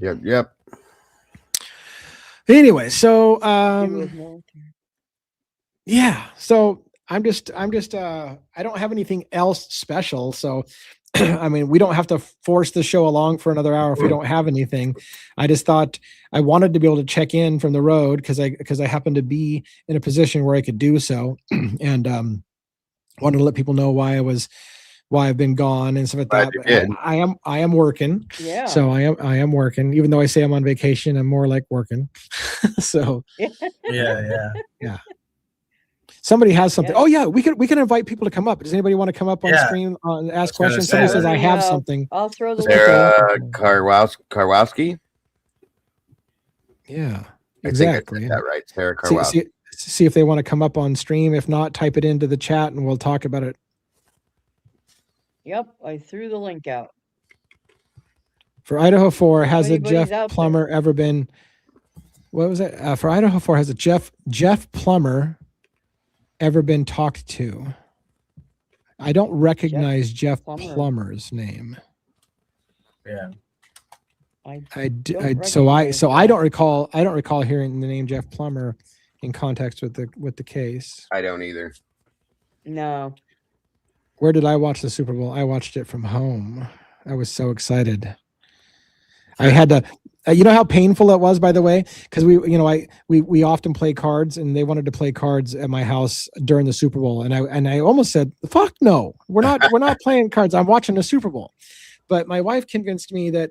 Yep. Anyway, so yeah, so I'm just I don't have anything else special, so I mean, we don't have to force the show along for another hour if we don't have anything. I just thought I wanted to be able to check in from the road because I happened to be in a position where I could do so, and wanted to let people know why I've been gone and stuff like that. I am working. Yeah. So I am working, even though I say I'm on vacation. I'm more like working. So yeah. Somebody has something. Yeah. Oh yeah, we can invite people to come up. Does anybody want to come up on screen and ask questions? Somebody says I have something. I'll throw the Sarah Karwowski. Yeah, exactly. That right, Sarah Karwowski. See if they want to come up on stream. If not, type it into the chat and we'll talk about it. Yep, I threw the link out. For Idaho 4, has a anybody's Jeff Plummer ever been? What was it? For Idaho 4, has a Jeff Plummer ever been talked to? I don't recognize Jeff Plummer's name. Yeah. I don't recall hearing the name Jeff Plummer in context with the case. I don't either. No. Where did I watch the Super Bowl? I watched it from home. I was so excited. I had to, you know how painful it was, by the way, because we often play cards, and they wanted to play cards at my house during the Super Bowl, and I almost said, "Fuck no, we're not playing cards. I'm watching the Super Bowl." But my wife convinced me that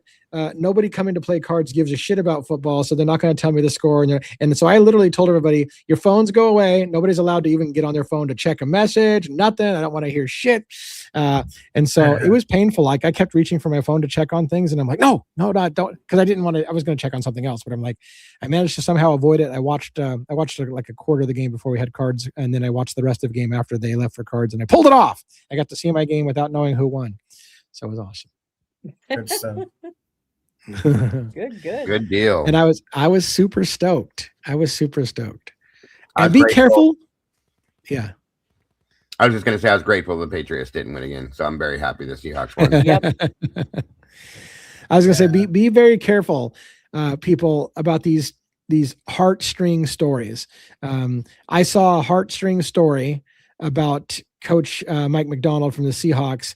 nobody coming to play cards gives a shit about football, so they're not going to tell me the score. And so I literally told everybody, your phones go away. Nobody's allowed to even get on their phone to check a message, nothing. I don't want to hear shit. And so it was painful. Like, I kept reaching for my phone to check on things, and I'm like, no, don't, because I didn't want to. I was going to check on something else, but I'm like, I managed to somehow avoid it. I watched like a quarter of the game before we had cards, and then I watched the rest of the game after they left for cards, and I pulled it off. I got to see my game without knowing who won, so it was awesome. Good stuff. Good deal. And I was super stoked. And be careful. Yeah. I was just going to say I was grateful the Patriots didn't win again, so I'm very happy the Seahawks won. Yep. I was going to say be very careful, people, about these heartstring stories. I saw a heartstring story about Coach Mike McDonald from the Seahawks,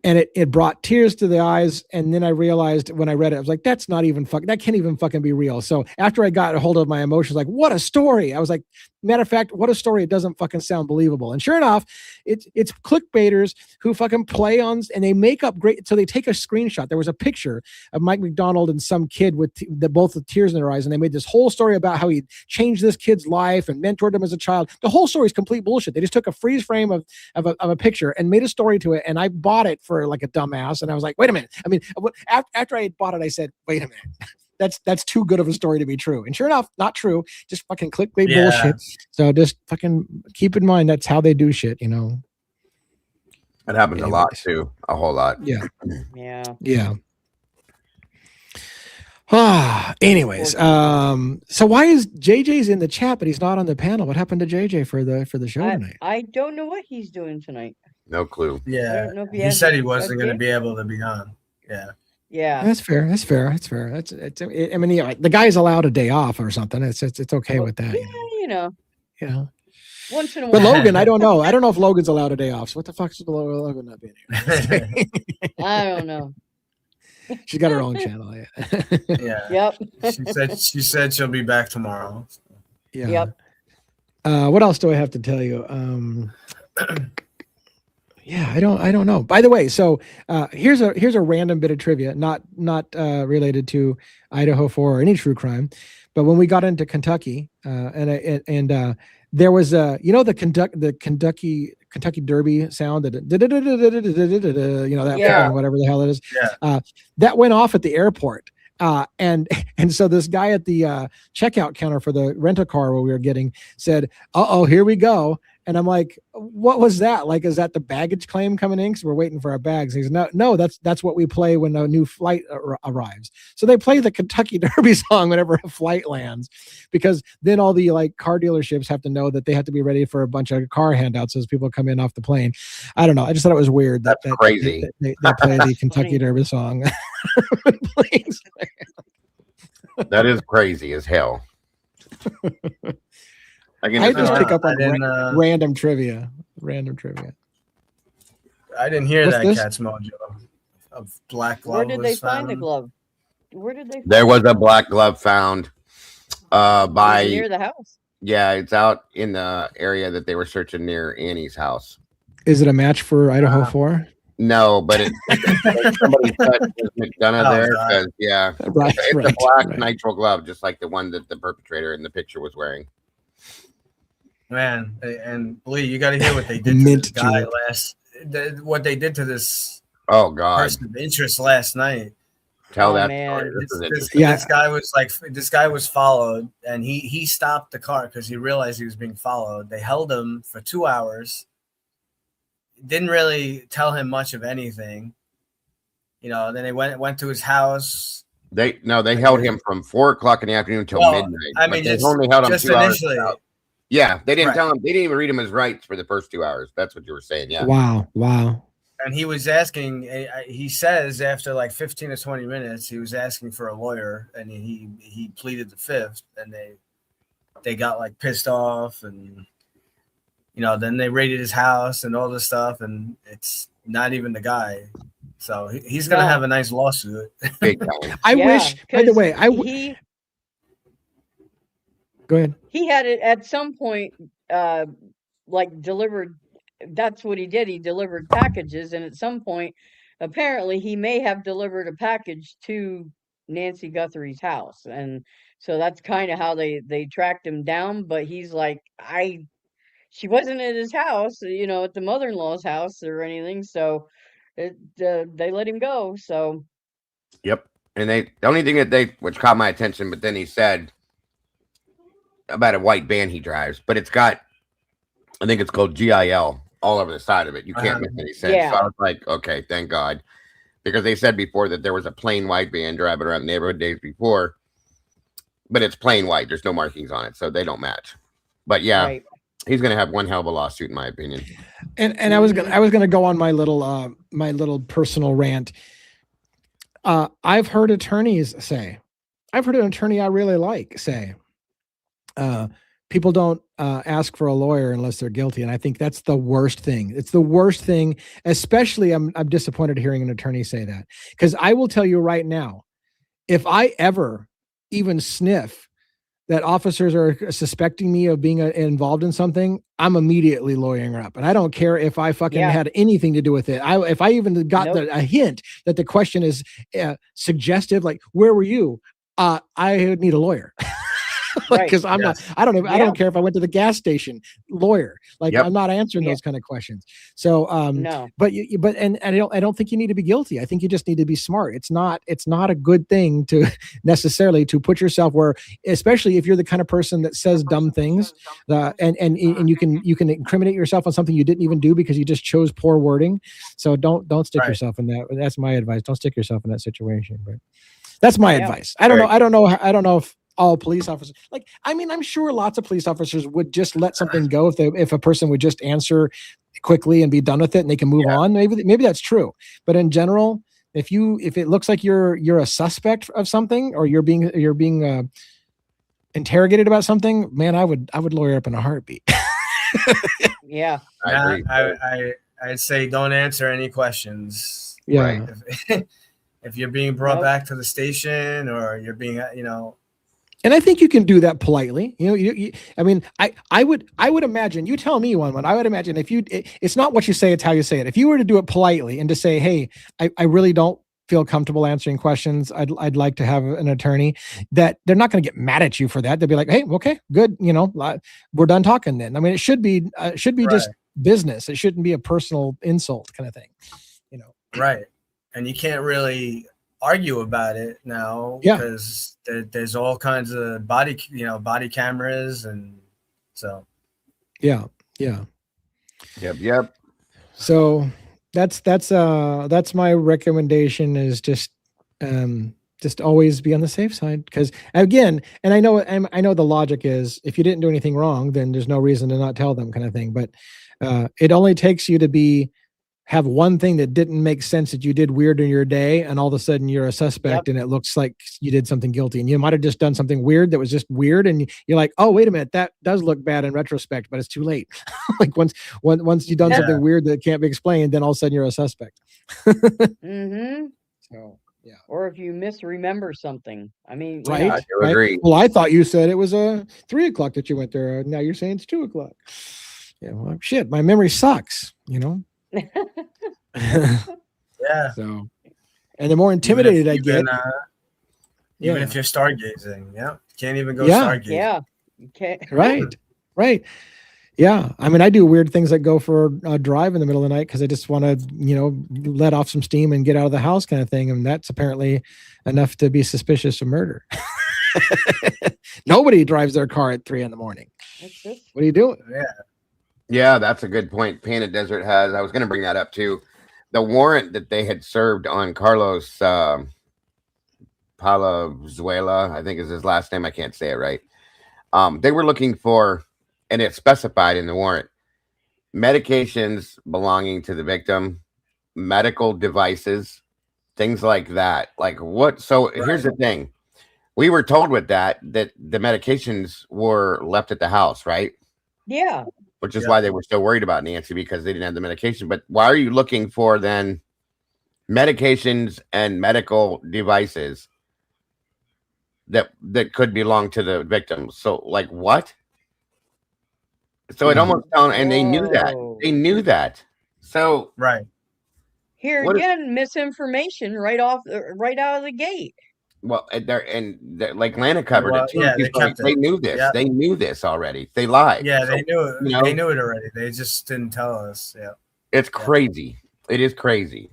and it brought tears to the eyes. And then I realized when I read it, I was like, that's not even that can't even fucking be real. So after I got a hold of my emotions, like, what a story. I was like, matter of fact, what a story. It doesn't fucking sound believable. And sure enough, it's clickbaiters who fucking play on, and they make up great. So they take a screenshot. There was a picture of Mike McDonald and some kid with both with tears in their eyes. And they made this whole story about how he changed this kid's life and mentored him as a child. The whole story is complete bullshit. They just took a freeze frame of a picture and made a story to it. And I bought it for like a dumbass. And I was like, wait a minute. I mean, after I had bought it, I said, wait a minute. That's too good of a story to be true. And sure enough, not true. Just fucking clickbait bullshit. So just fucking keep in mind that's how they do shit, you know. It happens a lot too. A whole lot. Yeah. Yeah. Anyways, so why is JJ's in the chat but he's not on the panel? What happened to JJ for the show tonight? I don't know what he's doing tonight. No clue. I don't know if he said he wasn't going to be able to be on. Yeah. That's fair. That's I mean, yeah, the guy's allowed a day off or something. It's okay with that. Yeah, you know. Once in a while. But Logan, I don't know. I don't know if Logan's allowed a day off. So what the fuck is Logan not being here? I don't know. She's got her own channel. Yeah. Yep. She said she'll be back tomorrow. Yeah. Yep. What else do I have to tell you? Yeah, I don't know. By the way, so here's a random bit of trivia, not related to Idaho 4 or any true crime, but when we got into Kentucky, there was the Kentucky Derby sound, that that Yeah. fucking whatever the hell it is, Yeah. that went off at the airport. And so this guy at the checkout counter for the rental car where we were getting said, "Uh-oh, here we go." And I'm like, "What was that? Like, is that the baggage claim coming in? Because we're waiting for our bags." And he's, no, that's what we play when a new flight arrives. So they play the Kentucky Derby song whenever a flight lands, because then all the like car dealerships have to know that they have to be ready for a bunch of car handouts as people come in off the plane. I don't know. I just thought it was weird that crazy. They play the Kentucky Derby song. That is crazy as hell. I just pick up on random trivia. I didn't hear What's that this? Cat's Mojo of black glove. Where did they was find the found. glove? Where did they? There was a black glove found by near the house. Yeah, it's out in the area that they were searching near Annie's house. Is it a match for Idaho 4? No, but somebody touched McDonough there because Right, it's a black nitrile glove, just like the one that the perpetrator in the picture was wearing. Man, and Lee, you got to hear what they did to this guy what they did to this person of interest last night. Tell that story. This guy was followed, and he stopped the car because he realized he was being followed. They held him for 2 hours. Didn't really tell him much of anything. Then they went to his house. They held him from 4 o'clock in the afternoon until midnight. I mean, they only held him 2 hours. Initially. Yeah, they didn't tell him. They didn't even read him his rights for the first 2 hours. That's what you were saying. Yeah. Wow. And he was asking. He says after like 15 to 20 minutes, he was asking for a lawyer, and he pleaded the fifth, and they got like pissed off, and then they raided his house and all this stuff, and it's not even the guy. So he's gonna have a nice lawsuit. I wish. By the way, go ahead. He had it at some point, like delivered. That's what he did. He delivered packages, and at some point, apparently, he may have delivered a package to Nancy Guthrie's house, and so that's kind of how they tracked him down. But he's like, she wasn't at his house, at the mother-in-law's house or anything. So they let him go. So. Yep. And the only thing which caught my attention, but then he said about a white van he drives, but it's got, I think it's called GIL all over the side of it. You can't make any sense. Yeah. So I was like, okay, thank God. Because they said before that there was a plain white van driving around the neighborhood days before, but it's plain white. There's no markings on it, so they don't match. But yeah, he's gonna have one hell of a lawsuit, in my opinion. And I was gonna go on my little personal rant. I've heard an attorney I really like say, people don't ask for a lawyer unless they're guilty, and I think that's the worst thing. It's the worst thing. Especially, I'm disappointed hearing an attorney say that, because I will tell you right now, if I ever even sniff that officers are suspecting me of being involved in something, I'm immediately lawyering up, and I don't care if I fucking had anything to do with it. If I even got a hint that the question is suggestive, like "Where were you?" I need a lawyer. Because I don't care if I went to the gas station. Lawyer, I'm not answering those kind of questions. So no, but I don't think you need to be guilty. I think you just need to be smart. It's not a good thing to necessarily to put yourself where, especially if you're the kind of person that says dumb things, and you can incriminate yourself on something you didn't even do because you just chose poor wording. So don't stick yourself in that. That's my advice. Don't stick yourself in that situation. But that's my advice. I don't know if all police officers, I'm sure lots of police officers would just let something go if a person would just answer quickly and be done with it and they can move on. Maybe that's true. But in general, if it looks like you're a suspect of something, or you're being interrogated about something, man, I would lawyer up in a heartbeat. Yeah. I'd say don't answer any questions. Yeah. If you're being brought back to the station, or you're being, And I think you can do that politely. You know, I mean, I would imagine, you tell me one, I would imagine if it's not what you say, it's how you say it. If you were to do it politely and to say, hey, I really don't feel comfortable answering questions. I'd like to have an attorney, that they're not going to get mad at you for that. They'll be like, hey, okay, good. You know, we're done talking then. I mean, it should be right. Just business. It shouldn't be a personal insult kind of thing, you know? Right. And you can't really argue about it now because there's all kinds of body cameras, and so yep. So that's my recommendation, is just always be on the safe side, because again, and I know the logic is, if you didn't do anything wrong, then there's no reason to not tell them, kind of thing. But it only takes you to have one thing that didn't make sense that you did weird in your day, and all of a sudden you're a suspect, and it looks like you did something guilty, and you might have just done something weird that was just weird, and you're like, oh, wait a minute, that does look bad in retrospect, but it's too late. Like once you've done something weird that can't be explained, then all of a sudden you're a suspect. Mm-hmm. So yeah. Or if you misremember something, I mean, right. I do agree. Well, I thought you said it was 3 o'clock that you went there. Now you're saying it's 2 o'clock. Yeah, well, shit, my memory sucks, you know. Yeah. So, and the more intimidated I get, even if you're stargazing, can't even go stargazing. Yeah, you can't. Right. Yeah, I mean, I do weird things like go for a drive in the middle of the night because I just want to, let off some steam and get out of the house, kind of thing, and that's apparently enough to be suspicious of murder. Nobody drives their car at 3 a.m. What are you doing? Yeah, that's a good point. Panda Desert has. I was going to bring that up too. The warrant that they had served on Carlos Palazuela, I think is his last name. I can't say it right. They were looking for, and it specified in the warrant, medications belonging to the victim, medical devices, things like that. Like what? So here's the thing. We were told with that the medications were left at the house, right? Yeah. Which is why they were so worried about Nancy, because they didn't have the medication. But why are you looking for then medications and medical devices that could belong to the victim? So like what? So it almost and they knew that. They knew that. So here again, misinformation right out of the gate. Well, like Lana covered it too. They knew this. Yeah. They knew this already. They lied. Yeah, they knew it. They knew it already. They just didn't tell us. Yeah, it's crazy. It is crazy.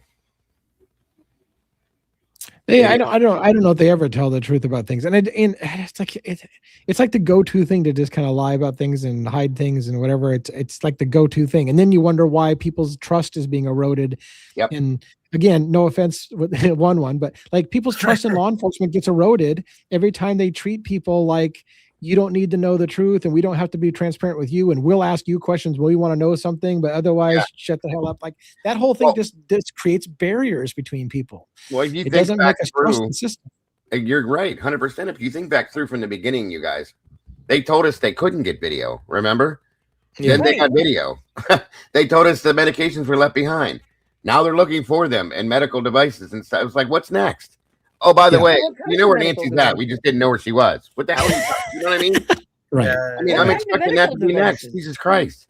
I don't know if they ever tell the truth about things, and it's like the go-to thing to just kind of lie about things and hide things and whatever. It's like the go-to thing, and then you wonder why people's trust is being eroded. Yep. And again, no offense with one, but like people's trust in law enforcement gets eroded every time they treat people like you don't need to know the truth, and we don't have to be transparent with you, and we'll ask you questions when we want to know something, but otherwise shut the hell up. Like that whole thing just creates barriers between people. Well, if you it doesn't make us trust the system. You're right, 100%. If you think back through from the beginning, you guys, they told us they couldn't get video. Remember? Yeah. Then they got video. They told us the medications were left behind. Now they're looking for them and medical devices and stuff. It's like, what's next? Oh, by the way, you know where Nancy's at. We just didn't know where she was. What the hell? You know what I mean? Right. I mean, I'm expecting that to be next. Jesus Christ.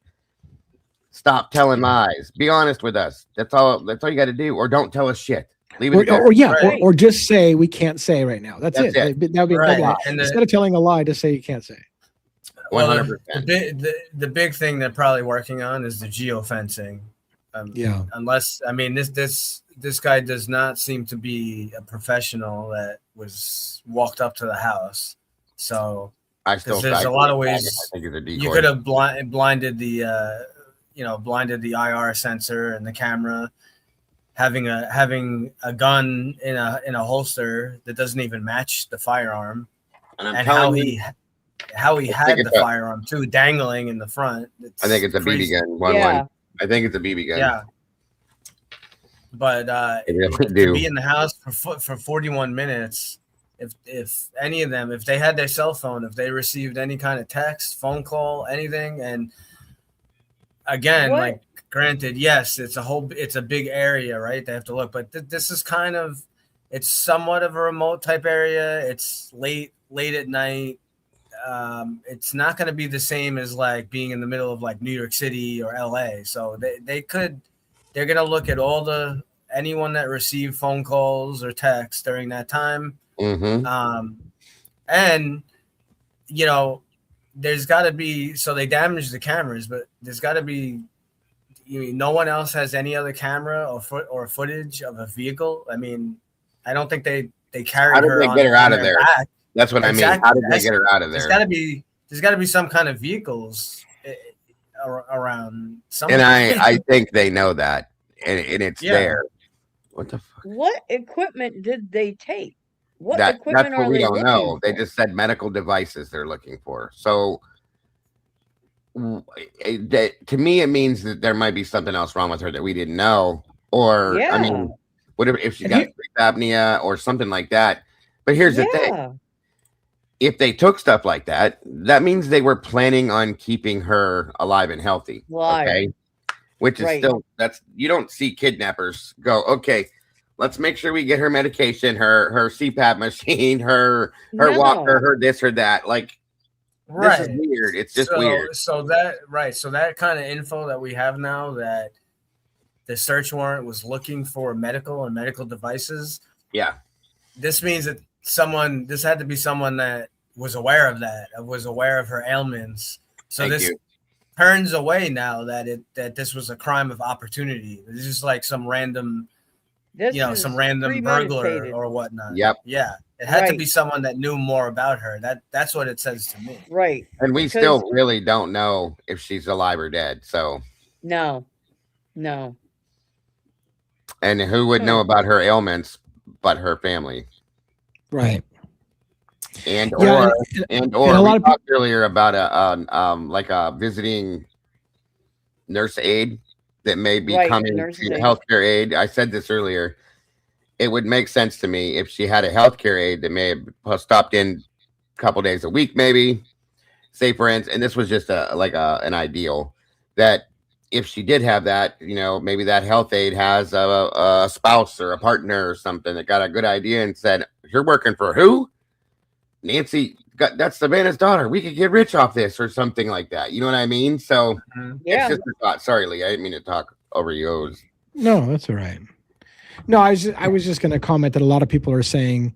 Stop telling lies. Be honest with us. That's all you got to do. Or don't tell us shit. Leave it or just say we can't say right now. That's it. That would be a lie. Instead of telling a lie, just say you can't say. 100%. The big thing they're probably working on is the geofencing. Unless, I mean, this guy does not seem to be a professional that was walked up to the house. So there's a lot of ways you could have blinded the blinded the IR sensor and the camera. Having a gun in a holster that doesn't even match the firearm, and how he had the firearm too, dangling in the front. I think it's a BB gun. I think it's a BB gun. Yeah. But to be in the house for 41 minutes, if any of them, if they had their cell phone, if they received any kind of text, phone call, anything, and again, like granted, yes, it's a big area, right? They have to look, but this is it's somewhat of a remote type area. It's late late at night. It's not going to be the same as like being in the middle of like New York City or LA. So they're going to look at anyone that received phone calls or texts during that time. Mm-hmm. And, you know, there's got to be, so they damaged the cameras, but there's got to be, no one else has any other camera or footage of a vehicle. I mean, I don't think they carried How did her. they get her out of there? Back. That's what exactly. I mean. How did they get her out of there? There's got to be some kind of vehicles around somewhere. And I think they know that, and it's there. What the fuck? What equipment did they take? That's what we don't know. They just said medical devices they're looking for. So to me, it means that there might be something else wrong with her that we didn't know. Or, I mean, whatever, if she got sleep apnea or something like that. But here's the thing. If they took stuff like that, that means they were planning on keeping her alive and healthy. Okay. Which is still, you don't see kidnappers go, okay, let's make sure we get her medication, her CPAP machine, her walker, her this or that. Like, this is weird. It's just weird. So that kind of info that we have now, that the search warrant was looking for medical and medical devices. Yeah. This means that this had to be someone that was aware of that, was aware of her ailments. So turns away now that this was a crime of opportunity. This is like some random, some random burglar or whatnot. Yep. Yeah. It had to be someone that knew more about her. That's what it says to me. Right. And we still really don't know if she's alive or dead. So no. And who would know about her ailments but her family? Right. And we talked earlier about a visiting nurse aide that may be coming to healthcare aide. I said this earlier. It would make sense to me if she had a healthcare aide that may have stopped in a couple days a week, maybe. Say for instance, and this was just an ideal that if she did have that, maybe that health aide has a spouse or a partner or something that got a good idea and said, "You're working for who? Nancy, that's Savannah's daughter. We could get rich off this," or something like that. You know what I mean? So it's just a thought. Sorry, Lee, I didn't mean to talk over you. No, that's all right. No, I was just going to comment that a lot of people are saying,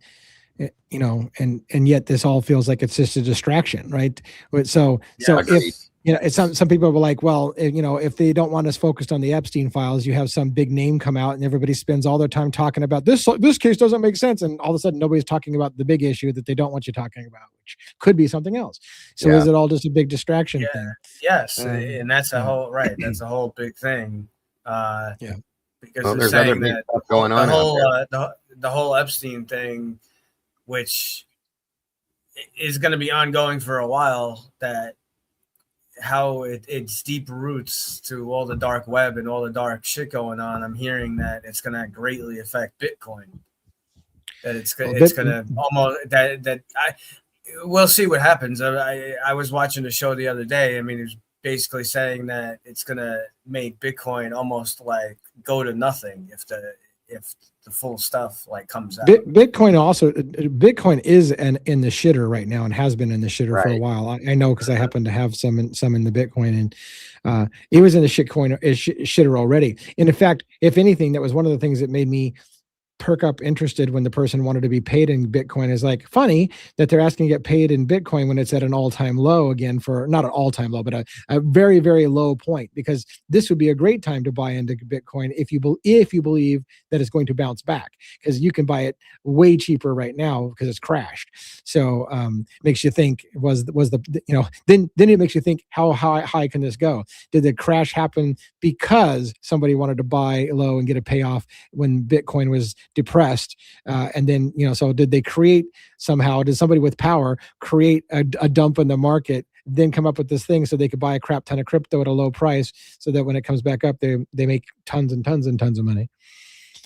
and yet this all feels like it's just a distraction, right? So if some people were like, well, if they don't want us focused on the Epstein files, you have some big name come out and everybody spends all their time talking about this case doesn't make sense, and all of a sudden nobody's talking about the big issue that they don't want you talking about, which could be something else. So is it all just a big distraction thing? Yes, and that's a whole that's a whole big thing. Because there's other big stuff going on. The whole Epstein thing, which is going to be ongoing for a while, that how it's deep roots to all the dark web and all the dark shit going on. I'm hearing that it's going to greatly affect Bitcoin. That it's going to almost we'll see what happens. I was watching a show the other day. I mean, it was basically saying that it's going to make Bitcoin almost like go to nothing if the full stuff like comes out. Bitcoin is in the shitter right now and has been in the shitter for a while. I know because I happen to have some in the Bitcoin, and it was in the shitter already. And in fact, if anything, that was one of the things that made me perk up interested when the person wanted to be paid in Bitcoin. Is like funny that they're asking to get paid in Bitcoin when it's at an all-time low again, for not an all-time low, but a very, very low point, because this would be a great time to buy into Bitcoin if you believe that it's going to bounce back, because you can buy it way cheaper right now because it's crashed. So makes you think then it makes you think how high can this go? Did the crash happen because somebody wanted to buy low and get a payoff when Bitcoin was depressed, and then so did somebody with power create a dump in the market, then come up with this thing so they could buy a crap ton of crypto at a low price, so that when it comes back up, they make tons and tons and tons of money.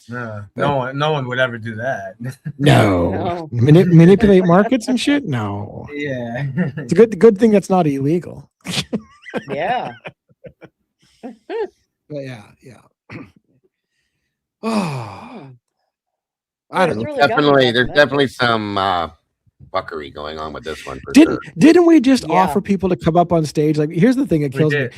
No one would ever do that. No. Manipulate markets and shit. No. Yeah, it's a good thing that's not illegal. Yeah. Yeah. Oh, I don't know. There's definitely some fuckery going on with this one for sure. Didn't we just Yeah. offer people to come up on stage? Like, here's the thing that kills me.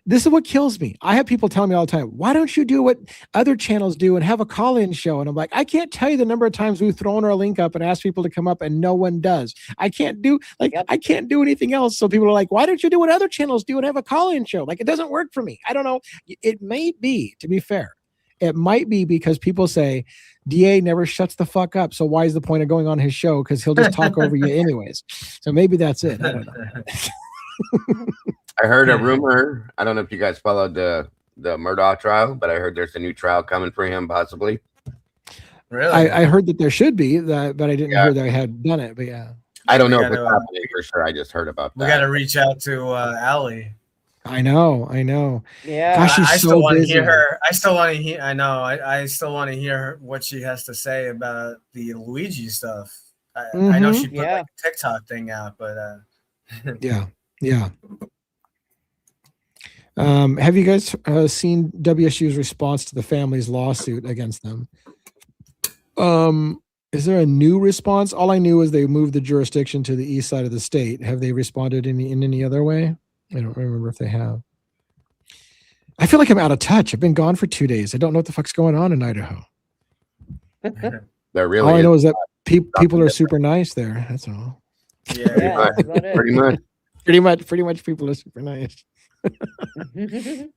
This is what kills me. I have people telling me all the time, why don't you do what other channels do and have a call-in show? And I'm like, I can't tell you the number of times we've thrown our link up and asked people to come up and no one does. I can't do I can't do anything else. So people are like, why don't you do what other channels do and have a call-in show? Like, it doesn't work for me. I don't know. It may be, to be fair, it might be because people say DA never shuts the fuck up. So why is the point of going on his show? Because he'll just talk over you anyways. So maybe that's it. I don't know. I heard a rumor. I don't know if you guys followed the Murdaugh trial, but I heard there's a new trial coming for him, possibly. Really? I heard that there should be that, but I didn't hear that I had done it. But yeah, I don't know if it's happening for sure. I just heard about that. We got to reach out to Allie. I know. Yeah. Gosh, she's I so still want to busy. hear her. I still want to hear. I know. I still want to hear what she has to say about the Luigi stuff. I know she put like a TikTok thing out, but yeah. Have you guys seen WSU's response to the family's lawsuit against them? Is there a new response? All I knew is they moved the jurisdiction to the east side of the state. Have they responded in any other way? I don't remember if they have. I feel like I'm out of touch. I've been gone for 2 days. I don't know what the fuck's going on in Idaho. There really All I know is that people are different. super nice there. That's all. yeah. That's about it. pretty much. Pretty much people are super nice. That's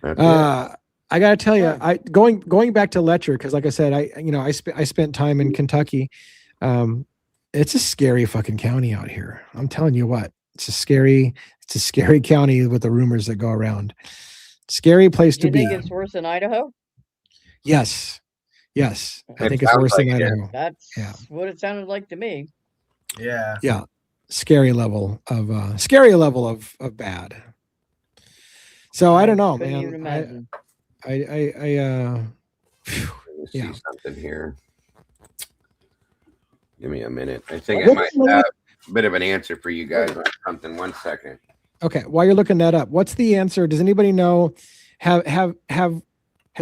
it. I gotta tell you, going back to Letcher, because like I said, I spent time in Kentucky. It's a scary fucking county out here. I'm telling you what, it's a scary county with the rumors that go around. Scary place to You be. think it's worse than Idaho? Yes. I It think it's sounds worse than like it. Idaho. That's Yeah. what it sounded like to me. Yeah. Yeah. Scary level of bad. So I don't know, Couldn't even man. imagine. Let me yeah. see something here. Give me a minute. I think I might have a bit of an answer for you guys on something. 1 second. Okay, while you're looking that up, what's the answer? Does anybody know? Has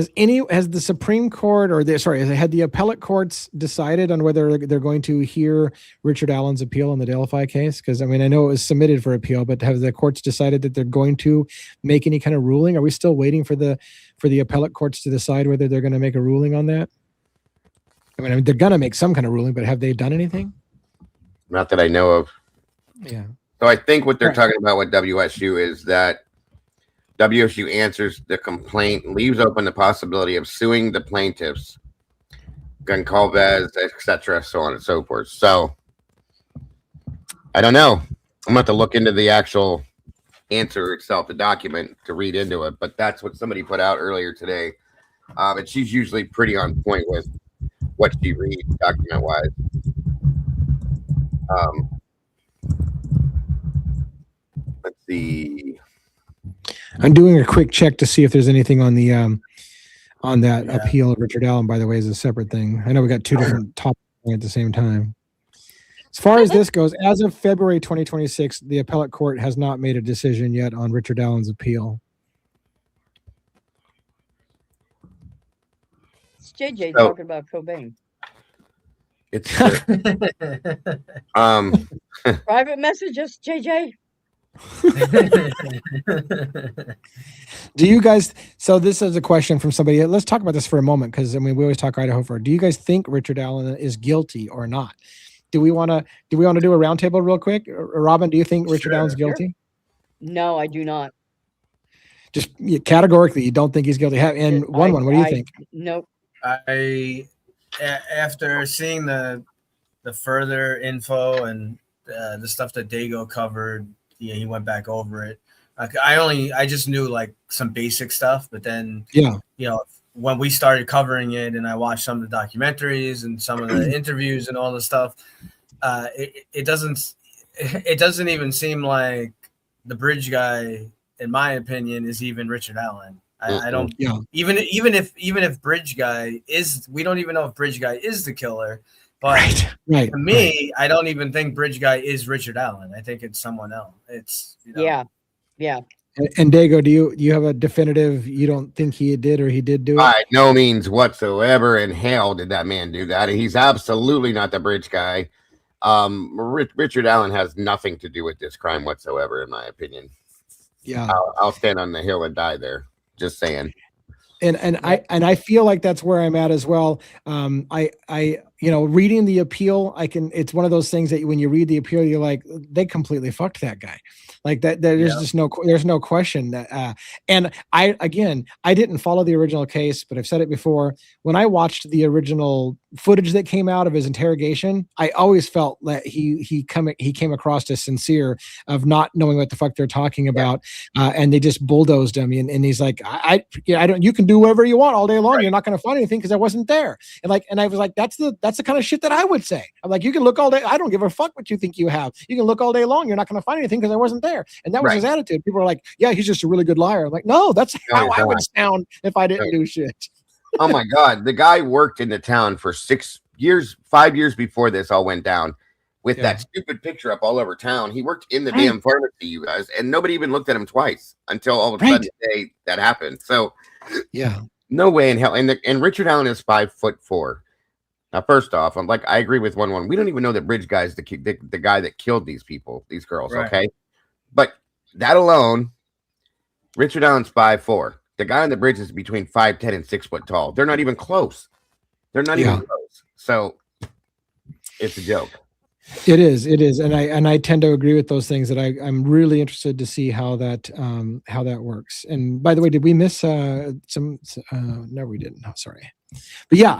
the Supreme Court had the appellate courts decided on whether they're going to hear Richard Allen's appeal on the Delphi case? Because I mean, I know it was submitted for appeal, but have the courts decided that they're going to make any kind of ruling? Are we still waiting for the appellate courts to decide whether they're going to make a ruling on that? I mean, they're going to make some kind of ruling, but have they done anything? Not that I know of. Yeah. So I think what they're talking about with WSU is that WSU answers the complaint, leaves open the possibility of suing the plaintiffs, Goncalves, etc., so on and so forth. So I don't know. I'm going to have to look into the actual answer itself, the document, to read into it. But that's what somebody put out earlier today. And she's usually pretty on point with what she reads document-wise. Let's see. I'm doing a quick check to see if there's anything on the on that appeal of Richard Allen, by the way, is a separate thing. I know we got two different topics at the same time. As far as this goes, as of February 2026, the appellate court has not made a decision yet on Richard Allen's appeal. It's JJ talking about Cobain. It's Private messages, JJ. Do you guys, so this is a question from somebody. Let's talk about this for a moment, because I mean, we always talk Idaho for. Do you guys think Richard Allen is guilty or not? Do we want to do a roundtable real quick? Robin, do you think Richard Allen's guilty? No, I do not. Just categorically, you don't think he's guilty. And what do you think? Nope. After seeing the further info and the stuff that Dago covered, he went back over it. I just knew like some basic stuff, but then when we started covering it and I watched some of the documentaries and some of the interviews and all the stuff, it doesn't even seem like the bridge guy, in my opinion, is even Richard Allen. I don't even if Bridge Guy is, we don't even know if Bridge Guy is the killer, but to me, I don't even think Bridge Guy is Richard Allen. I think it's someone else. It's yeah. And Dago, do you have a definitive? You don't think he did or he did do it? By no means whatsoever in hell did that man do that. He's absolutely not the bridge guy. Richard Allen has nothing to do with this crime whatsoever, in my opinion. Yeah, I'll stand on the hill and die there. Just saying. And I feel like that's where I'm at as well. I reading the appeal, it's one of those things that when you read the appeal, you're like, they completely fucked that guy. Like that, there's just there's no question that, and I didn't follow the original case, but I've said it before. When I watched the original footage that came out of his interrogation, I always felt that he came across as sincere of not knowing what the fuck they're talking about, and they just bulldozed him. And he's like, I don't. You can do whatever you want all day long. Right. You're not going to find anything because I wasn't there. And I was like, that's the kind of shit that I would say. I'm like, you can look all day. I don't give a fuck what you think you have. You can look all day long. You're not going to find anything because I wasn't there. And that was his attitude. People are like, yeah, he's just a really good liar. I'm like, no, that's how I would sound if I didn't do shit. Oh my God. The guy worked in the town for 5 years before this all went down with that stupid picture up all over town. He worked in the damn pharmacy, you guys, and nobody even looked at him twice until all of a sudden that happened. So no way in hell. And Richard Allen is 5'4". Now, first off, I'm like, I agree with 1-1. We don't even know that Bridge guy is the guy that killed these people, these girls. Right. Okay. But that alone, Richard Allen's 5'4". The guy on the bridge is between 5'10" and 6 foot tall. They're not even close. They're not even close. So it's a joke. It is, and I tend to agree with those things. That I'm really interested to see how that works. And by the way, did we miss some? No, we didn't. No, sorry. But yeah,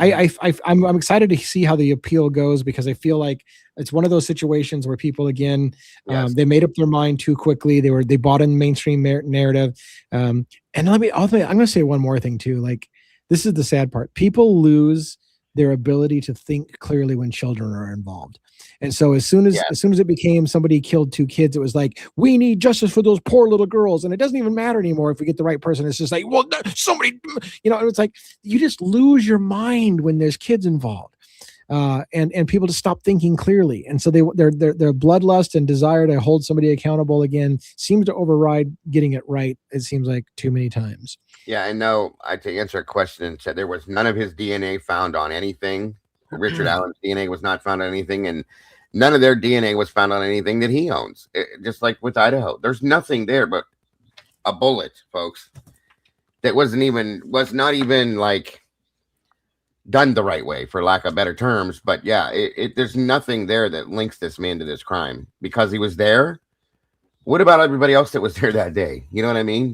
I'm excited to see how the appeal goes because I feel like it's one of those situations where people again they made up their mind too quickly. They bought in mainstream narrative. And I'm going to say one more thing too. Like this is the sad part. People lose their ability to think clearly when children are involved. And so as soon as it became somebody killed 2 kids, it was like, we need justice for those poor little girls. And it doesn't even matter anymore if we get the right person. It's just like, well, somebody, it's like, you just lose your mind when there's kids involved. And people just stop thinking clearly. And so their bloodlust and desire to hold somebody accountable again seems to override getting it right. It seems like too many times. Yeah, I know. To answer a question and said there was none of his DNA found on anything. Richard Allen's DNA was not found on anything, and none of their DNA was found on anything that he owns. Just like with Idaho, there's nothing there but a bullet, folks. That was not even like done the right way, for lack of better terms. But yeah, there's nothing there that links this man to this crime because he was there. What about everybody else that was there that day? You know what I mean? You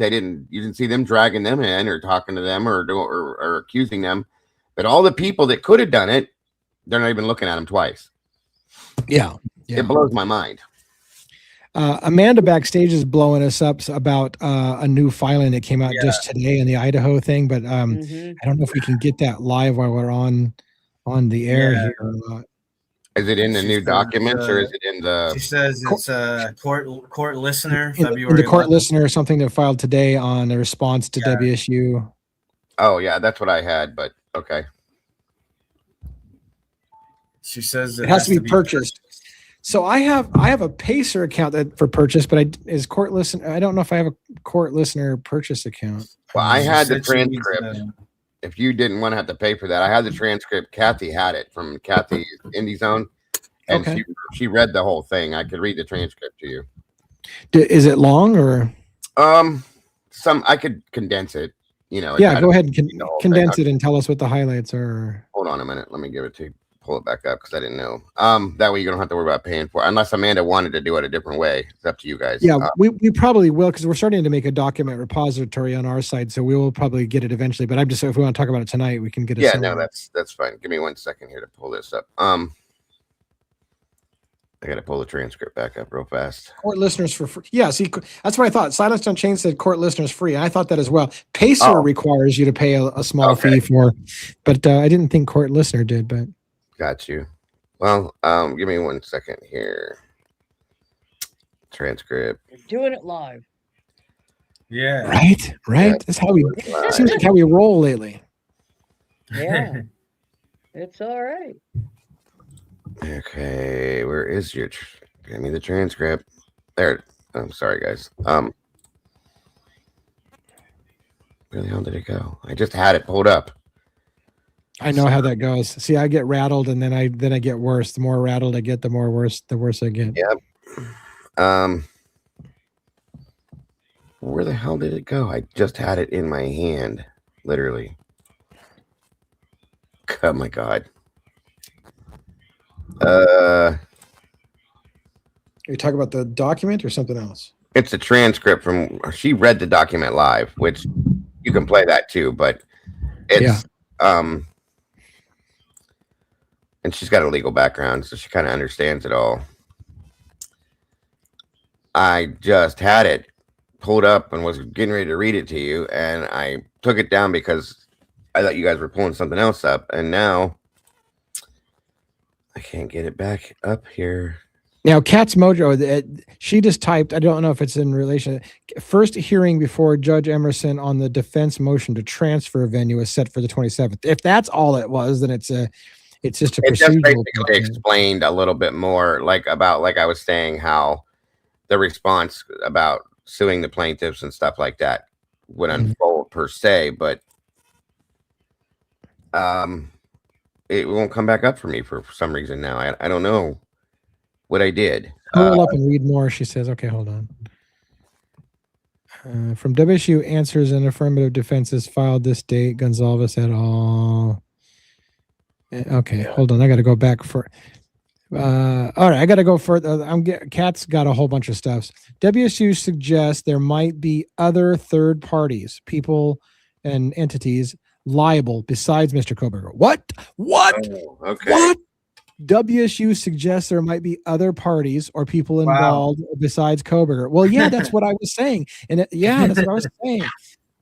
didn't see them dragging them in or talking to them or accusing them. But all the people that could have done it, they're not even looking at them twice. Yeah. It blows my mind. Amanda backstage is blowing us up about a new filing that came out just today in the Idaho thing, but I don't know if we can get that live while we're on the air here or not. Is it in the new documents or is it in the? She says it's a court listener. In the court listener, something that filed today on a response to WSU. Oh yeah, that's what I had, but okay. She says it has to be purchased. So I have a Pacer account for purchase, but is court listener. I don't know if I have a court listener purchase account. Well, I had the transcript. If you didn't want to have to pay for that, I had the transcript. Kathy had it from Kathy Indie Zone, and she read the whole thing. I could read the transcript to you. Is it long or? I could condense it. Yeah, go ahead and condense it and tell us what the highlights are. Hold on a minute. Let me give it to you. Pull it back up because I didn't know. That way you don't have to worry about paying for it unless Amanda wanted to do it a different way. It's up to you guys. Yeah, we probably will because we're starting to make a document repository on our side, so we will probably get it eventually. But I'm just if we want to talk about it tonight, we can get it. Yeah, no, that's fine. Give me 1 second here to pull this up. I got to pull the transcript back up real fast. Court listeners for free. Yeah, see, that's what I thought. Silence Unchained said court listeners free. I thought that as well. Pacer requires you to pay a small fee for, but I didn't think court listener did. But got you. Well, give me 1 second here. Transcript. You're doing it live. Yeah. Right. Yeah, that's how seems like how we roll lately. Yeah. It's all right. Okay, where is your give me the transcript? There. I'm sorry, guys. Where the hell did it go? I just had it pulled up. I know how that goes. See, I get rattled and then I get worse. The more rattled I get, the worse I get. Yep. Where the hell did it go? I just had it in my hand, literally. Oh my god. Are you talking about the document or something else? It's a transcript from. She read the document live, which you can play that too. But it's and she's got a legal background, so she kind of understands it all. I just had it pulled up and was getting ready to read it to you, and I took it down because I thought you guys were pulling something else up, and now I can't get it back up here. Now, Cat's Mojo, she just typed, I don't know if it's in relation. First hearing before Judge Emerson on the defense motion to transfer venue is set for the 27th. If that's all it was, then it's just a procedural. Just basically explained a little bit more, like I was saying, how the response about suing the plaintiffs and stuff like that would unfold per se, but it won't come back up for me for some reason now. I don't know what I did. Scroll up and read more, she says. Okay, hold on. From WSU answers and affirmative defenses filed this date, Gonzalez et al. Okay, hold on. I got to go back for. All right, I got to go further. Kat's got a whole bunch of stuff. WSU suggests there might be other third parties, people and entities liable besides Mr. Koberger. What? Oh, okay. What? WSU suggests there might be other parties or people involved besides Koberger. Well, yeah, that's what I was saying. And that's what I was saying.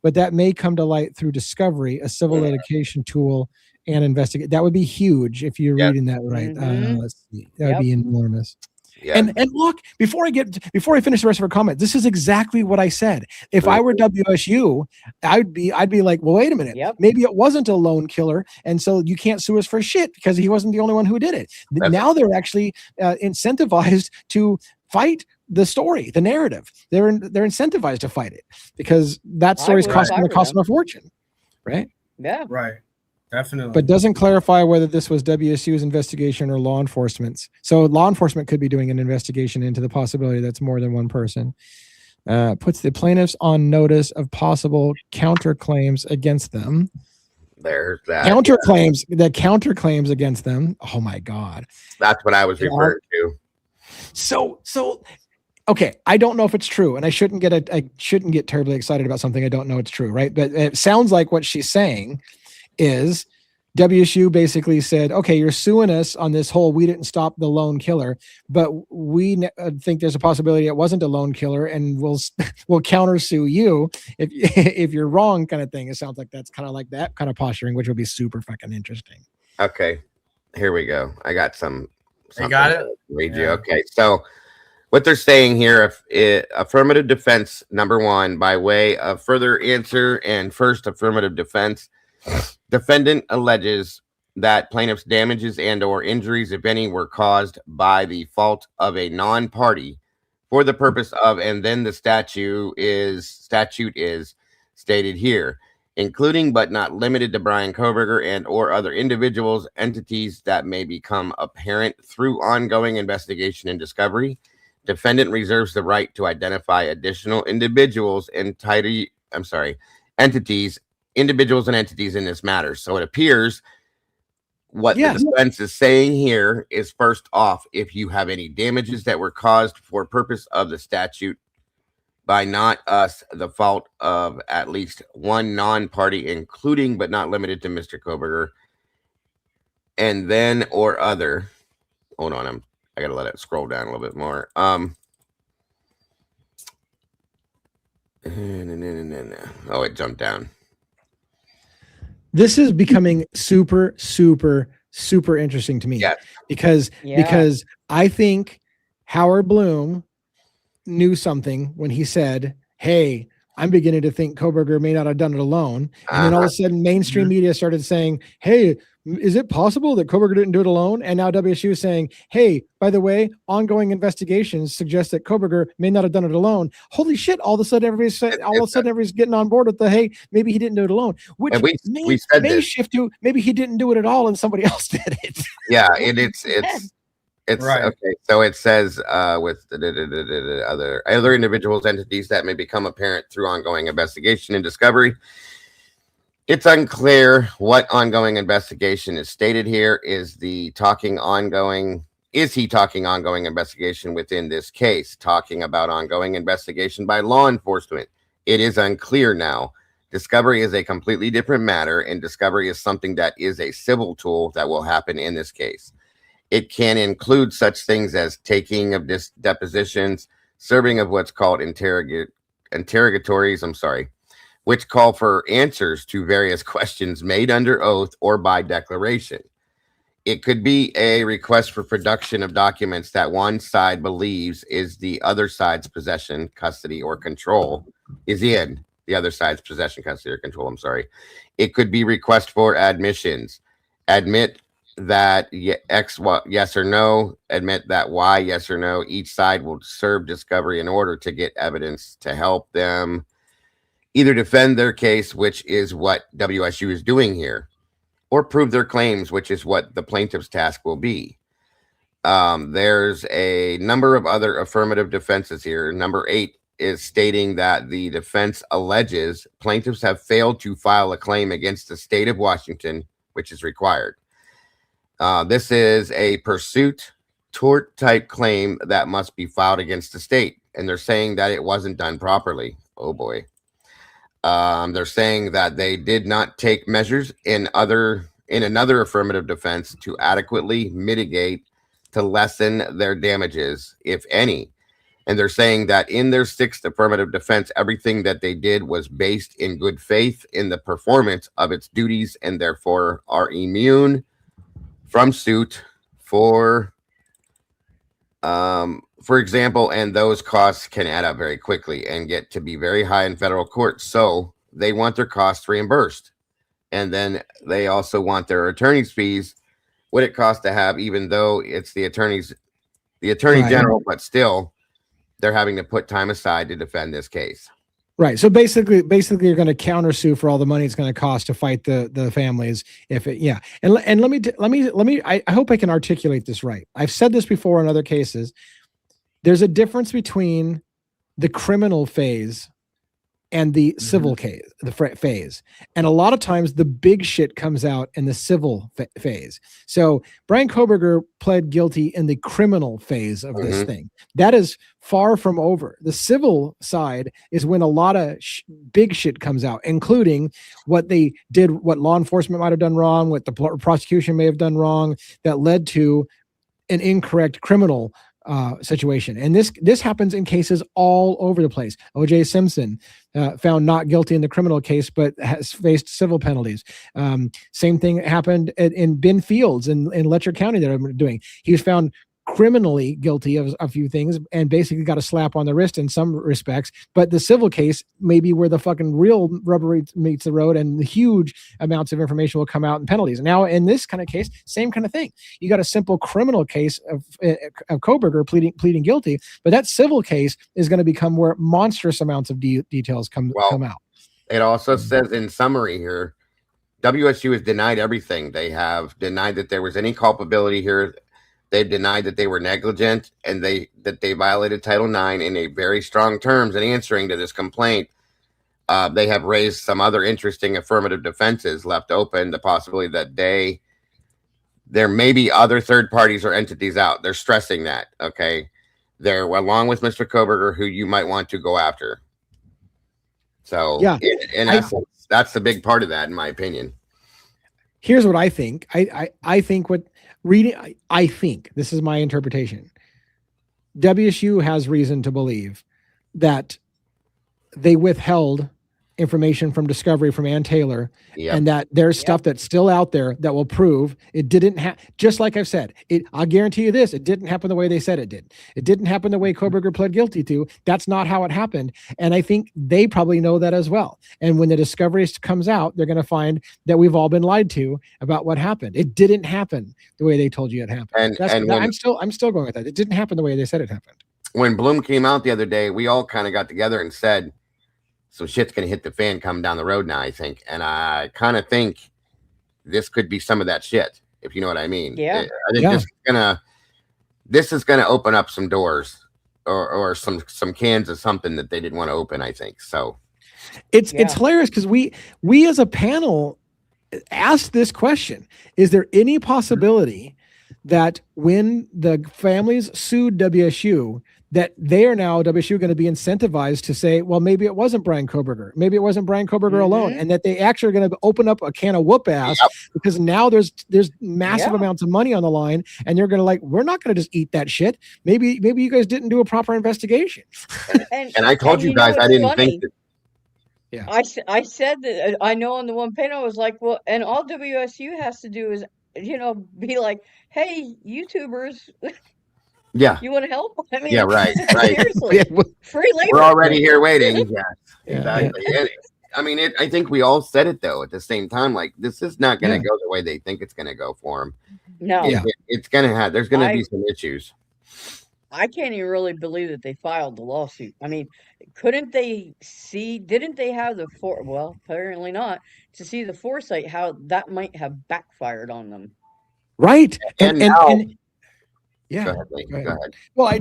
But that may come to light through discovery, a civil litigation tool, and investigate. That would be huge if you're reading that right. Let's see. That would be enormous. Yeah. And look, before I finish the rest of her comment, this is exactly what I said. If I were WSU, I'd be like, well, wait a minute. Maybe it wasn't a lone killer, and so you can't sue us for shit because he wasn't the only one who did it. Now they're actually incentivized to fight the story, the narrative. They're incentivized to fight it because that story is costing them a fortune, right? Yeah, right. Definitely. But doesn't clarify whether this was WSU's investigation or law enforcement's. So law enforcement could be doing an investigation into the possibility that's more than one person. Puts the plaintiffs on notice of possible counterclaims against them. There's that. Counterclaims against them. Oh my God. That's what I was referring to. So okay, I don't know if it's true, and I shouldn't get terribly excited about something I don't know it's true, right? But it sounds like what she's saying is WSU basically said, okay, you're suing us on this whole we didn't stop the lone killer, but we think there's a possibility it wasn't a lone killer, and we'll countersue you if you're wrong, kind of thing. It sounds like that's kind of like that kind of posturing, which would be super fucking interesting. Okay, here we go. I got some. You got it? Read you. Okay, so what they're saying here, affirmative defense number 1, by way of further answer and first affirmative defense, defendant alleges that plaintiff's damages and or injuries, if any, were caused by the fault of a non-party for the purpose of, and then the statute is stated here, including but not limited to Brian Koberger and or other individuals, entities that may become apparent through ongoing investigation and discovery. Defendant reserves the right to identify additional individuals and individuals and entities in this matter. So it appears what the defense is saying here is, first off, if you have any damages that were caused for purpose of the statute by not us, the fault of at least one non-party, including but not limited to Mr. Koberger, and then or other. Hold on, I gotta let it scroll down a little bit more. Oh, it jumped down. This is becoming super, super, super interesting to me because I think Howard Bloom knew something when he said, hey, I'm beginning to think Koberger may not have done it alone. And then all of a sudden, mainstream media started saying, hey, is it possible that Koberger didn't do it alone? And now WSU is saying, hey, by the way, ongoing investigations suggest that Koberger may not have done it alone. Holy shit. All of a sudden, everybody's getting on board with the, hey, maybe he didn't do it alone, which we said may shift to maybe he didn't do it at all and somebody else did it. Yeah, it's Right. okay. So it says with other individuals, entities that may become apparent through ongoing investigation and discovery. It's unclear what ongoing investigation is stated here. Is he talking ongoing investigation within this case? Talking about ongoing investigation by law enforcement. It is unclear now. Discovery is a completely different matter, and discovery is something that is a civil tool that will happen in this case. It can include such things as taking of depositions, serving of what's called interrogatories, which call for answers to various questions made under oath or by declaration. It could be a request for production of documents that one side believes is the other side's possession, custody, or control, is in the other side's possession, custody, or control. It could be request for admissions. Admit that X, yes or no. Admit that Y, yes or no. Each side will serve discovery in order to get evidence to help them either defend their case, which is what WSU is doing here, or prove their claims, which is what the plaintiff's task will be. There's a number of other affirmative defenses here. Number 8 is stating that the defense alleges plaintiffs have failed to file a claim against the state of Washington, which is required. This is a pursuit tort type claim that must be filed against the state. And they're saying that it wasn't done properly. Oh boy. They're saying that they did not take measures in another affirmative defense to adequately mitigate, to lessen their damages, if any. And they're saying that in their 6th affirmative defense, everything that they did was based in good faith in the performance of its duties, and therefore are immune from suit for example, and those costs can add up very quickly and get to be very high in federal court. So they want their costs reimbursed. And then they also want their attorney's fees, what it costs to have, even though it's the attorney general, but still they're having to put time aside to defend this case. Right. So basically you're going to countersue for all the money it's going to cost to fight the families. And let me, I hope I can articulate this right. I've said this before in other cases. There's a difference between the criminal phase and the civil case, phase. And a lot of times the big shit comes out in the civil phase. So Brian Koberger pled guilty in the criminal phase of this thing. That is far from over. The civil side is when a lot of big shit comes out, including what they did, what law enforcement might have done wrong, what the prosecution may have done wrong, that led to an incorrect criminal situation. And this happens in cases all over the place. O.J. Simpson found not guilty in the criminal case, but has faced civil penalties. Same thing happened in Ben Fields in Letcher County that I'm doing. He was found criminally guilty of a few things and basically got a slap on the wrist in some respects. But the civil case may be where the fucking real rubber meets the road and the huge amounts of information will come out in penalties. Now, in this kind of case, same kind of thing. You got a simple criminal case of Koberger pleading guilty, but that civil case is going to become where monstrous amounts of details come out. It also says in summary here, WSU has denied everything. They have denied that there was any culpability here. They've denied that they were negligent and that they violated Title IX in a very strong terms in answering to this complaint. They have raised some other interesting affirmative defenses, left open the possibility that there may be other third parties or entities out. They're stressing that, okay? They're along with Mr. Koberger, who you might want to go after. So, yeah, in essence, that's the big part of that, in my opinion. Here's what I think. I think what reading, I think this is my interpretation. WSU has reason to believe that they withheld information from Discovery from Ann Taylor, Yep. and that there's stuff that's still out there that will prove it didn't happen. Just like I've said, I'll guarantee you this: it didn't happen the way they said it did. It didn't happen the way Koberger pled guilty to. That's not how it happened, and I think they probably know that as well. And when the discovery comes out, they're going to find that we've all been lied to about what happened. It didn't happen the way they told you it happened. I'm still going with that. It didn't happen the way they said it happened. When Bloom came out the other day, we all kind of got together and said, so shit's going to hit the fan coming down the road now, I think. And I kind of think this could be some of that shit, if you know what I mean. Yeah. I think this is gonna open up some doors or some cans of something that they didn't want to open, I think. So it's hilarious because we as a panel asked this question: is there any possibility that when the families sued WSU, that they are now, WSU, going to be incentivized to say, well, maybe it wasn't Brian Koberger, maybe it wasn't Brian Koberger alone, and that they actually are going to open up a can of whoop ass because now there's massive amounts of money on the line, and they're going to we're not going to just eat that shit. Maybe you guys didn't do a proper investigation. And I told you guys I didn't think that. Yeah, I said that. I know on the one panel I was like, well, and all WSU has to do is, be like, hey, YouTubers, yeah, you want to help? I mean, right. Seriously, free labor. We're already here waiting. Yeah, exactly. I mean, I think we all said it though at the same time. Like, this is not going to go the way they think it's going to go for them. No, it's going to have. There's going to be some issues. I can't even really believe that they filed the lawsuit. I mean, couldn't they see? Didn't they have the well, apparently not, to see the foresight how that might have backfired on them. Right. And now, yeah. Go ahead. Well,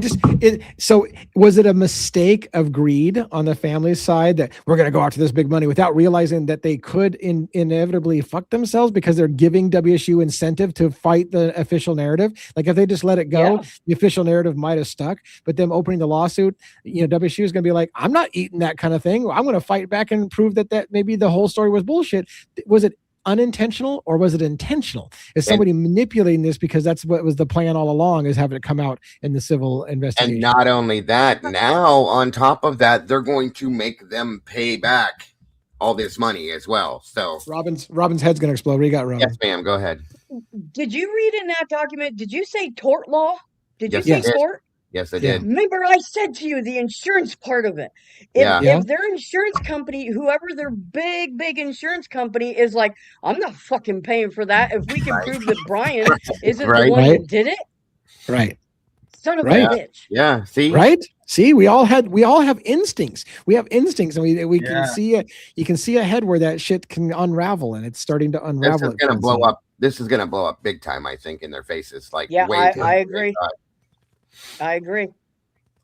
so was it a mistake of greed on the family's side that we're going to go after this big money without realizing that they could inevitably fuck themselves because they're giving WSU incentive to fight the official narrative? Like if they just let it go, the official narrative might have stuck, but them opening the lawsuit, WSU is going to be like, I'm not eating that kind of thing. I'm going to fight back and prove that maybe the whole story was bullshit. Was it unintentional or was it intentional? Is somebody manipulating this because that's what was the plan all along, is having it come out in the civil investigation? And not only that, now on top of that, they're going to make them pay back all this money as well. So Robin's head's gonna explode. What do you got, Robin? Yes, ma'am. Go ahead. Did you read in that document? Did you say tort law? Did you Yes, say tort? Yes, I did. Remember, I said to you the insurance part of it. If their insurance company, whoever their big insurance company is like, I'm not fucking paying for that if we can prove that Brian isn't the one that did it. Right. Son of a bitch. Yeah. See. Right. See, we all have instincts. We have instincts, and we can see it. You can see ahead where that shit can unravel, and it's starting to unravel. This is gonna blow up. This is gonna blow up big time, I think, in their faces. Like, I agree. I agree.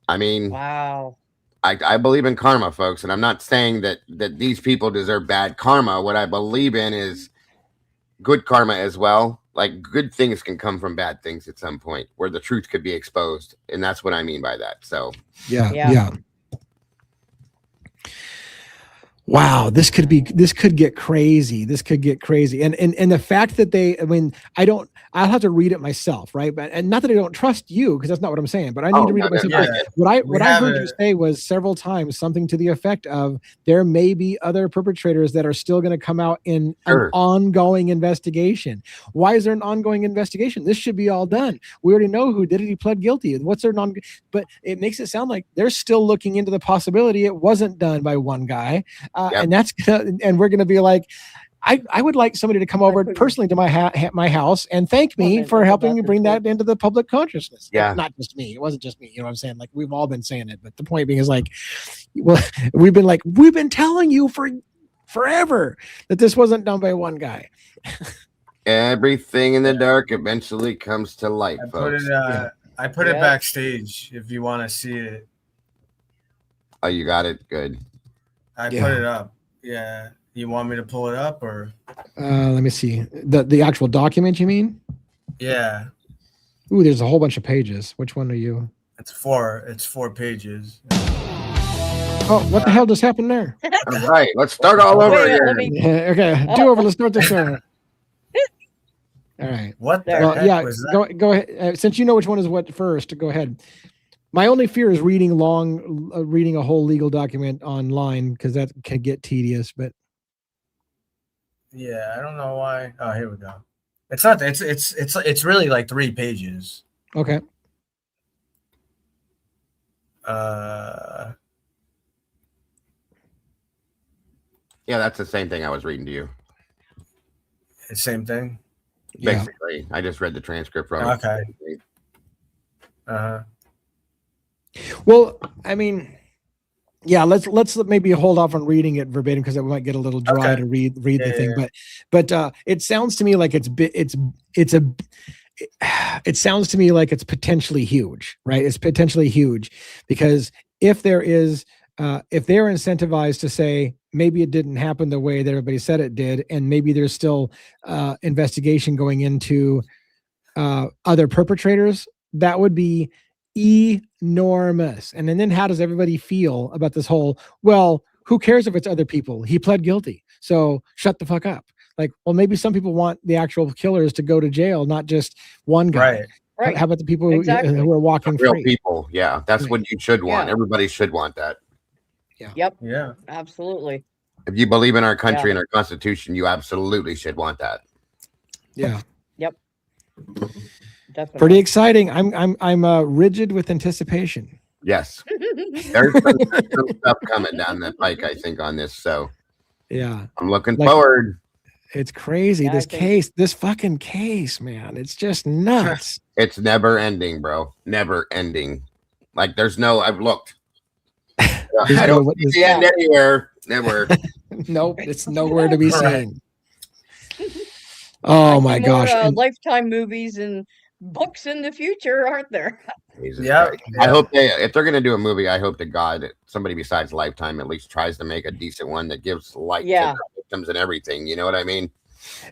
I mean, wow. I believe in karma, folks, and I'm not saying that these people deserve bad karma. What I believe in is good karma as well. Like, good things can come from bad things at some point, where the truth could be exposed, and that's what I mean by that. So, yeah. Wow, this could get crazy. This could get crazy. And the fact that I'll have to read it myself, right? And not that I don't trust you, because that's not what I'm saying, but I need to read it myself. Yeah. What I heard you say was several times something to the effect of there may be other perpetrators that are still going to come out in an ongoing investigation. Why is there an ongoing investigation? This should be all done. We already know who did it. He pled guilty. What's their but it makes it sound like they're still looking into the possibility it wasn't done by one guy. And we're going to be like, I would like somebody to come over personally to my house and thank me for helping me bring that into the public consciousness. Yeah. Not just me. It wasn't just me. You know what I'm saying? Like, we've all been saying it, but the point being is like, well, we've been telling you for forever that this wasn't done by one guy. Everything in the dark eventually comes to light, folks. I put it backstage if you want to see it. Oh, you got it? Good. I put it up. Yeah. You want me to pull it up or? Let me see. The actual document, you mean? Yeah. Ooh, there's a whole bunch of pages. Which one are you? It's 4 pages. Oh, what the hell just happened there? All right, let's start all over again. Okay, do over. Let's start the show. All right. What the heck was that? Go ahead. Since you know which one is what first, go ahead. My only fear is reading a whole legal document online, because that can get tedious. But Yeah, I don't know why. Oh, here we go. It's not. It's really like 3 pages. okay, Uh, Yeah, that's the same thing I was reading to you. same thing. yeah. Basically, I just read the transcript from it. Okay. Well, I mean, yeah. Let's maybe hold off on reading it verbatim, because it might get a little dry Okay. to read Yeah, the thing. yeah. But it sounds to me like it sounds to me like it's potentially huge, right? It's potentially huge, because if they're incentivized to say maybe it didn't happen the way that everybody said it did, and maybe there's still investigation going into other perpetrators, that would be enormous. And then how does everybody feel about this whole, well, who cares if it's other people? He pled guilty, so shut the fuck up. Like, well, maybe some people want the actual killers to go to jail, not just one guy. Right. Right. How about the people Exactly. who are walking Real free? people. Yeah, that's what you should want. Yeah. Everybody should want that. Yep. Yeah. Absolutely. If you believe in our country Yeah. and our Constitution, you absolutely should want that. Yeah. Yep. Definitely. Pretty exciting. I'm rigid with anticipation. Yes. There's some stuff coming down the pike, I think, on this. So Yeah. I'm looking Like- forward. It's crazy. Yeah, I think- This fucking case, man. It's just nuts. It's never ending, bro. Never ending. Like, there's no, I've looked. I don't see the end anywhere. Never. Nope. It's nowhere to be Right. seen. Oh Like my more, gosh. And- Lifetime movies and books in the future, aren't there? Jesus Yeah. Christ. I hope if they're going to do a movie, I hope to God that somebody besides Lifetime at least tries to make a decent one that gives light Yeah. to the victims and everything. You know what I mean?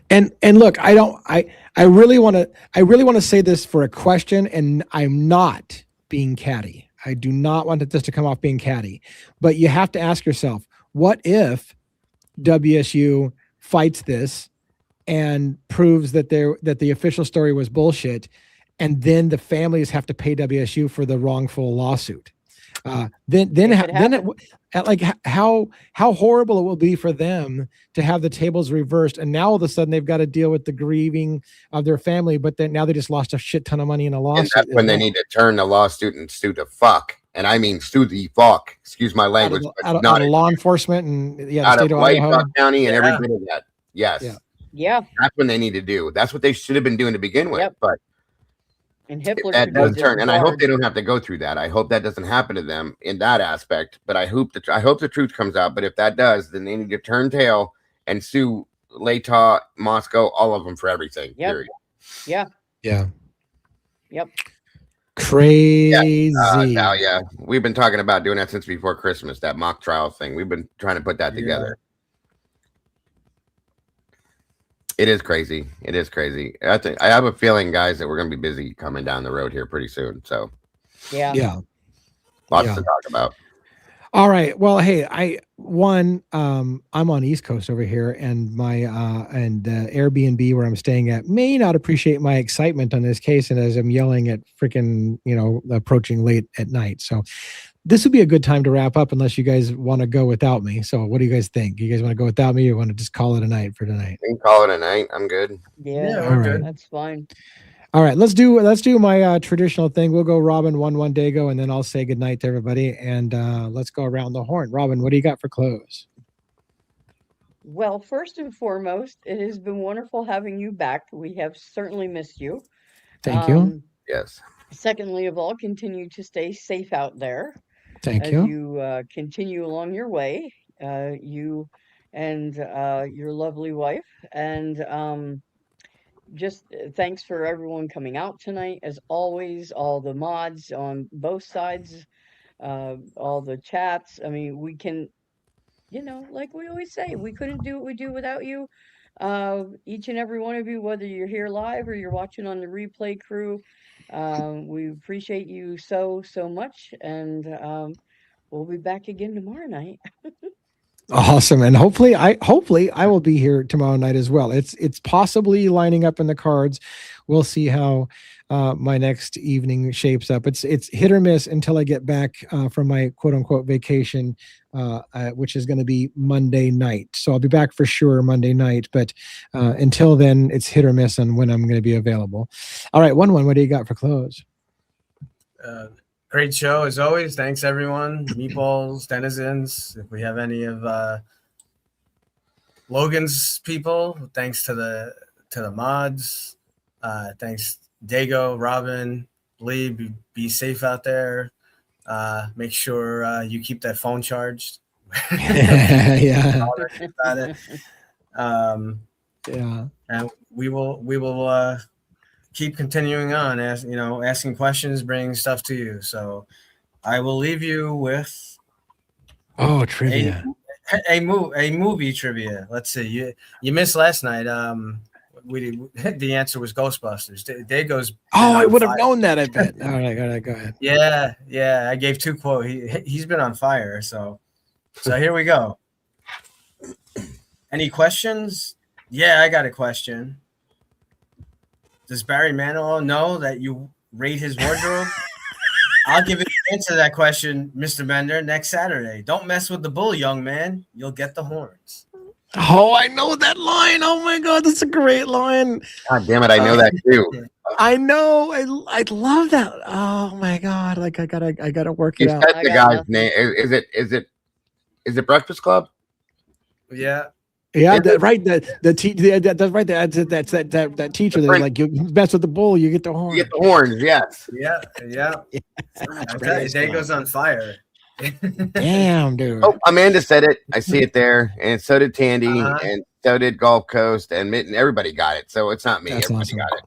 And look, I really want to say this for a question, and I'm not being catty. I do not want this to come off being catty, but you have to ask yourself, what if WSU fights this and proves that the official story was bullshit, and then the families have to pay WSU for the wrongful lawsuit? How horrible it will be for them to have the tables reversed, and now all of a sudden they've got to deal with the grieving of their family, but then now they just lost a shit ton of money in a And lawsuit. that's when they need to turn the lawsuit and sue the fuck. And I mean sue the fuck. Excuse my language. out of not law enforcement and the out state of of Idaho. White County and Yeah. every bit of that. Yes. Yeah. Yeah. That's when they need to do. That's what they should have been doing to begin with. Yep. But And Hitler that could does be turn, and I hope they disbarred. don't have to go through that. I hope that doesn't happen to them in that aspect. But I hope the truth comes out. But if that does, then they need to turn tail and sue Latah, Moscow, all of them for everything. Yep. Period. Yeah. Yeah. Yep. Crazy. Talia, we've been talking about doing that since before Christmas. That mock trial thing. We've been trying to put that together. It is crazy. It is crazy. I have a feeling, guys, that we're going to be busy coming down the road here pretty soon. So Yeah. Yeah. lots Yeah. to talk about. All right. Well, hey, I'm on East Coast over here, and my Airbnb where I'm staying at may not appreciate my excitement on this case, and as I'm yelling at freaking, approaching late at night. So this would be a good time to wrap up, unless you guys want to go without me. So what do you guys think? You guys want to go without me, or want to just call it a night for tonight? We can call it a night. I'm good. Yeah. All right. That's fine. All right, let's do my traditional thing. We'll go Robin, one Dago, and then I'll say goodnight to everybody, and let's go around the horn. Robin, what do you got for close? Well, first and foremost, it has been wonderful having you back. We have certainly missed you. Thank you. Yes. Secondly of all, continue to stay safe out there Thank as you. you continue along your way. You and your lovely wife, and just thanks for everyone coming out tonight. As always, all the mods on both sides, all the chats. I mean, we can, like we always say, we couldn't do what we do without you. Each and every one of you, whether you're here live or you're watching on the replay crew, we appreciate you so much, and we'll be back again tomorrow night. Awesome, and hopefully I will be here tomorrow night as well. It's possibly lining up in the cards. We'll see how my next evening shapes up. It's hit or miss until I get back from my quote unquote vacation, which is going to be Monday night. So I'll be back for sure Monday night, but until then, it's hit or miss on when I'm going to be available. All right, one. What do you got for close? Great show as always. Thanks everyone, meatballs, denizens. If we have any of Logan's people, thanks to the mods. Thanks Dago, Robin, Lee. Be safe out there. Make sure you keep that phone charged. Yeah. About it. Yeah. And we will keep continuing on, asking questions, bringing stuff to you. So I will leave you with trivia. A movie trivia. Let's see. You missed last night. The answer was Ghostbusters. Dago's. Oh, I would have known that. I bet. All right, go ahead. Yeah. I gave 2 quotes. He's been on fire. So here we go. Any questions? Yeah, I got a question. Does Barry Manilow know that you raid his wardrobe? I'll give you the answer to that question, Mr. Bender, next Saturday. Don't mess with the bull, young man. You'll get the horns. Oh, I know that line. Oh my God, that's a great line. God damn it, I know that too. I know. I love that. Oh my God, like I gotta work it out. The guy's name. Is it Breakfast Club? Yeah. Yeah, right. That's right. That's that teacher. They're like, you mess with the bull, you get the horn. You get the horns. Yes. Yeah. Dago's on fire. Damn, dude. Oh, Amanda said it. I see it there, and so did Tandy, and so did Gulf Coast, and Mitten. Everybody got it. So it's not me. That's Everybody awesome. got it.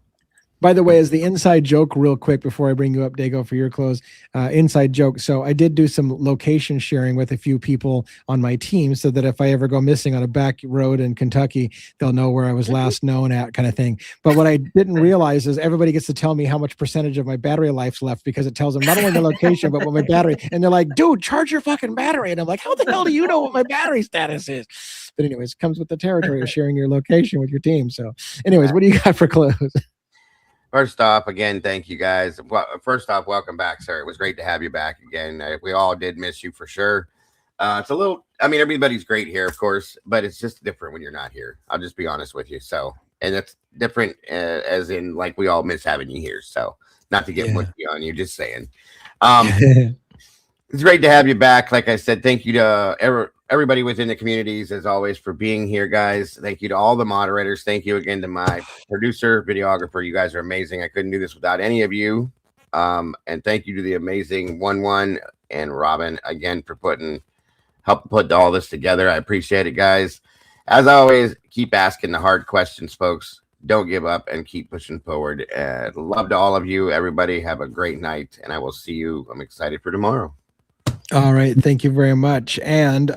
By the way, as the inside joke, real quick before I bring you up, Dago, for your close, inside joke. So I did do some location sharing with a few people on my team so that if I ever go missing on a back road in Kentucky, they'll know where I was last known at, kind of thing. But what I didn't realize is everybody gets to tell me how much percentage of my battery life's left because it tells them not only the location, but what my battery. And they're like, dude, charge your fucking battery. And I'm like, how the hell do you know what my battery status is? But anyways, it comes with the territory of sharing your location with your team. So anyways, what do you got for close? First off, again, thank you guys. Well, first off, welcome back, sir. It was great to have you back again. We all did miss you for sure. It's a little, I mean, everybody's great here, of course, but it's just different when you're not here. I'll just be honest with you. So, and it's different as in like we all miss having you here. So, not to get mushy on you, just saying. It's great to have you back. Like I said, thank you to everybody within the communities, as always, for being here, guys. Thank you to all the moderators. Thank you again to my producer, videographer. You guys are amazing. I couldn't do this without any of you. And thank you to the amazing 1-1 and Robin again for help put all this together. I appreciate it, guys. As always, keep asking the hard questions, folks. Don't give up and keep pushing forward. Love to all of you. Everybody have a great night, and I will see you. I'm excited for tomorrow. All right. Thank you very much. And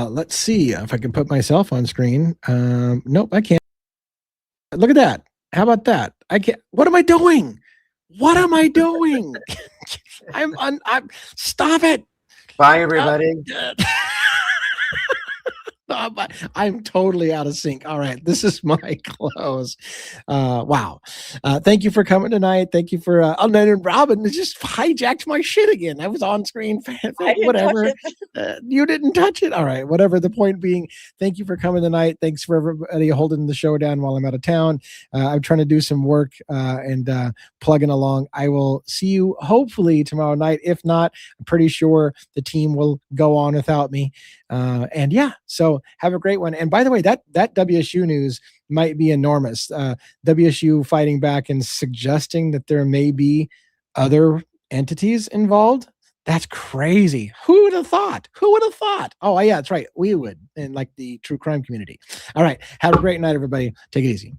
let's see if I can put myself on screen. Nope, I can't. Look at that. How about that? I can't. What am I doing? What am I doing? I'm stop it. Bye, everybody. I'm totally out of sync. All right, this is my close. Wow. Thank you for coming tonight. Thank you for and Robin just hijacked my shit again. I was on screen. Whatever. You didn't touch it. All right. Whatever. The point being, thank you for coming tonight. Thanks for everybody holding the show down while I'm out of town. I'm trying to do some work and plugging along. I will see you hopefully tomorrow night. If not, I'm pretty sure the team will go on without me. And yeah, so have a great one. And by the way, that WSU news might be enormous. WSU fighting back and suggesting that there may be other entities involved. That's crazy. Who would have thought? Who would have thought? Oh, yeah, that's right. We would, in like the true crime community. All right. Have a great night, everybody. Take it easy.